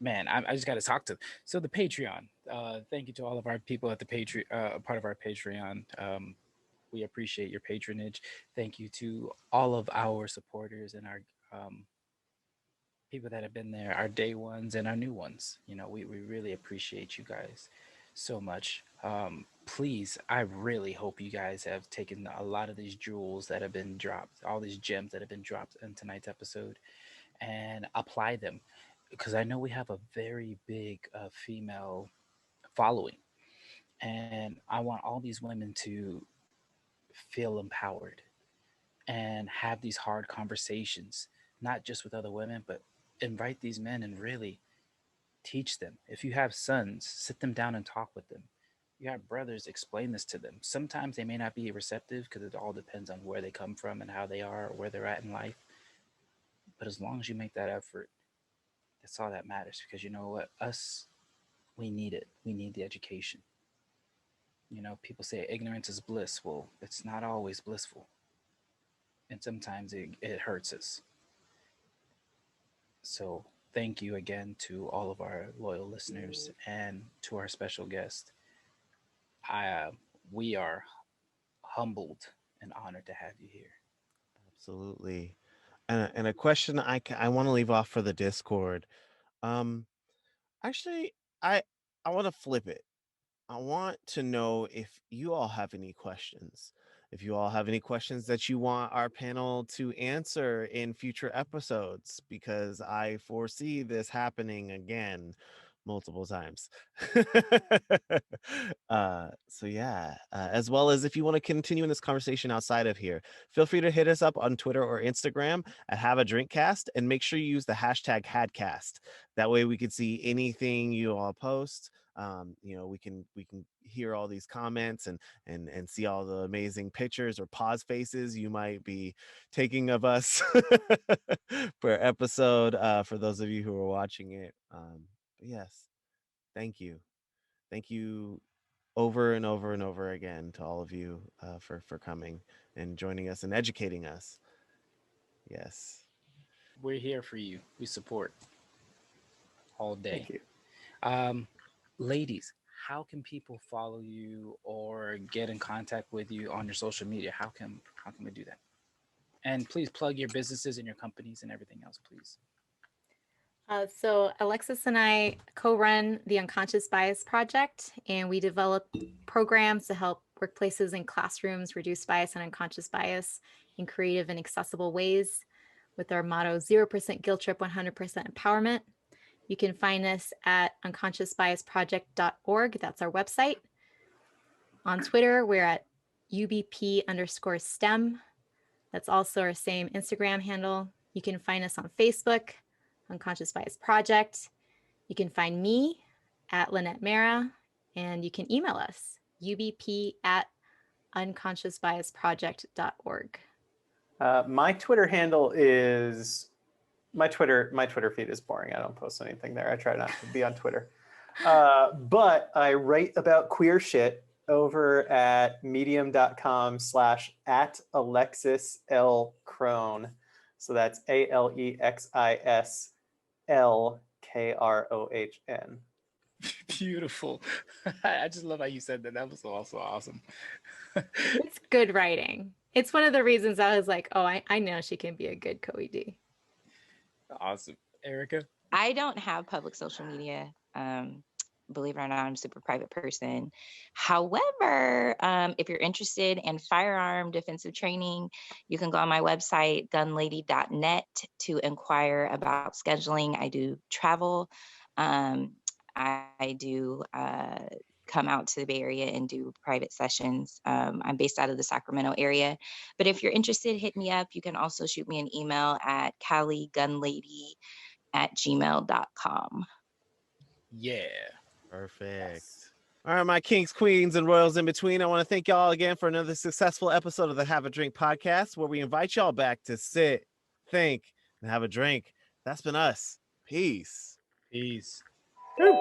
Man, I just got to talk to. So the Patreon. Thank you to all of our people at the Patreon, part of our Patreon. We appreciate your patronage. Thank you to all of our supporters and our people that have been there, our day ones and our new ones. We really appreciate you guys so much. Please, I really hope you guys have taken a lot of these jewels that have been dropped, all these gems that have been dropped in tonight's episode, and apply them, because I know we have a very big female following, and I want all these women to feel empowered and have these hard conversations, not just with other women, but invite these men and really teach them. If you have sons, sit them down and talk with them. You have brothers, explain this to them. Sometimes they may not be receptive because it all depends on where they come from and how they are or where they're at in life. But as long as you make that effort, that's all that matters, because you know what? We need it. We need the education. You know, people say ignorance is bliss. Well, it's not always blissful, and sometimes it hurts us. So, thank you again to all of our loyal listeners and to our special guest. I We are humbled and honored to have you here. Absolutely. And a question I want to leave off for the Discord. Um, actually, I I want to flip it. I want to know if you all have any questions. If you all have any questions that you want our panel to answer in future episodes, because I foresee this happening again multiple times. So yeah, as well as if you want to continue in this conversation outside of here, feel free to hit us up on Twitter or Instagram at Have a Drink Cast, and make sure you use the hashtag HADcast. That way we can see anything you all post. We can hear all these comments and see all the amazing pictures or pause faces you might be taking of us per episode, for those of you who are watching it. But yes, thank you over and over and over again to all of you, for coming and joining us and educating us. Yes. We're here for you. We support all Thank day. you. Um, Ladies, how can people follow you or get in contact with you on your social media? How can we do that? And please plug your businesses and your companies and everything else, please. So Alexis and I co-run the Unconscious Bias Project, and we develop programs to help workplaces and classrooms reduce bias and unconscious bias in creative and accessible ways with our motto 0% guilt trip, 100% empowerment. You can find us at unconsciousbiasproject.org. That's our website. On Twitter, we're at UBP_STEM. That's also our same Instagram handle. You can find us on Facebook, Unconscious Bias Project. You can find me at Linet Mera, and you can email us, ubp@unconsciousbiasproject.org. My Twitter handle is my Twitter feed is boring. I don't post anything there. I try not to be on Twitter. But I write about queer shit over at medium.com/at Alexis L. Krohn. So that's ALEXISLKROHN. Beautiful. I just love how you said that. That was also awesome. It's good writing. It's one of the reasons I was like, oh, I know she can be a good co-ED. Awesome. Erica? I don't have public social media. Believe it or not, I'm a super private person. However, if you're interested in firearm defensive training, you can go on my website, gunlady.net, to inquire about scheduling. I do travel. I do come out to the Bay Area and do private sessions. I'm based out of the Sacramento area. But if you're interested, hit me up. You can also shoot me an email at caligunlady@gmail.com. Yeah. Perfect. Yes. All right, my kings, queens, and royals in between. I want to thank y'all again for another successful episode of the Have a Drink podcast, where we invite y'all back to sit, think, and have a drink. That's been us. Peace. Peace. Peace.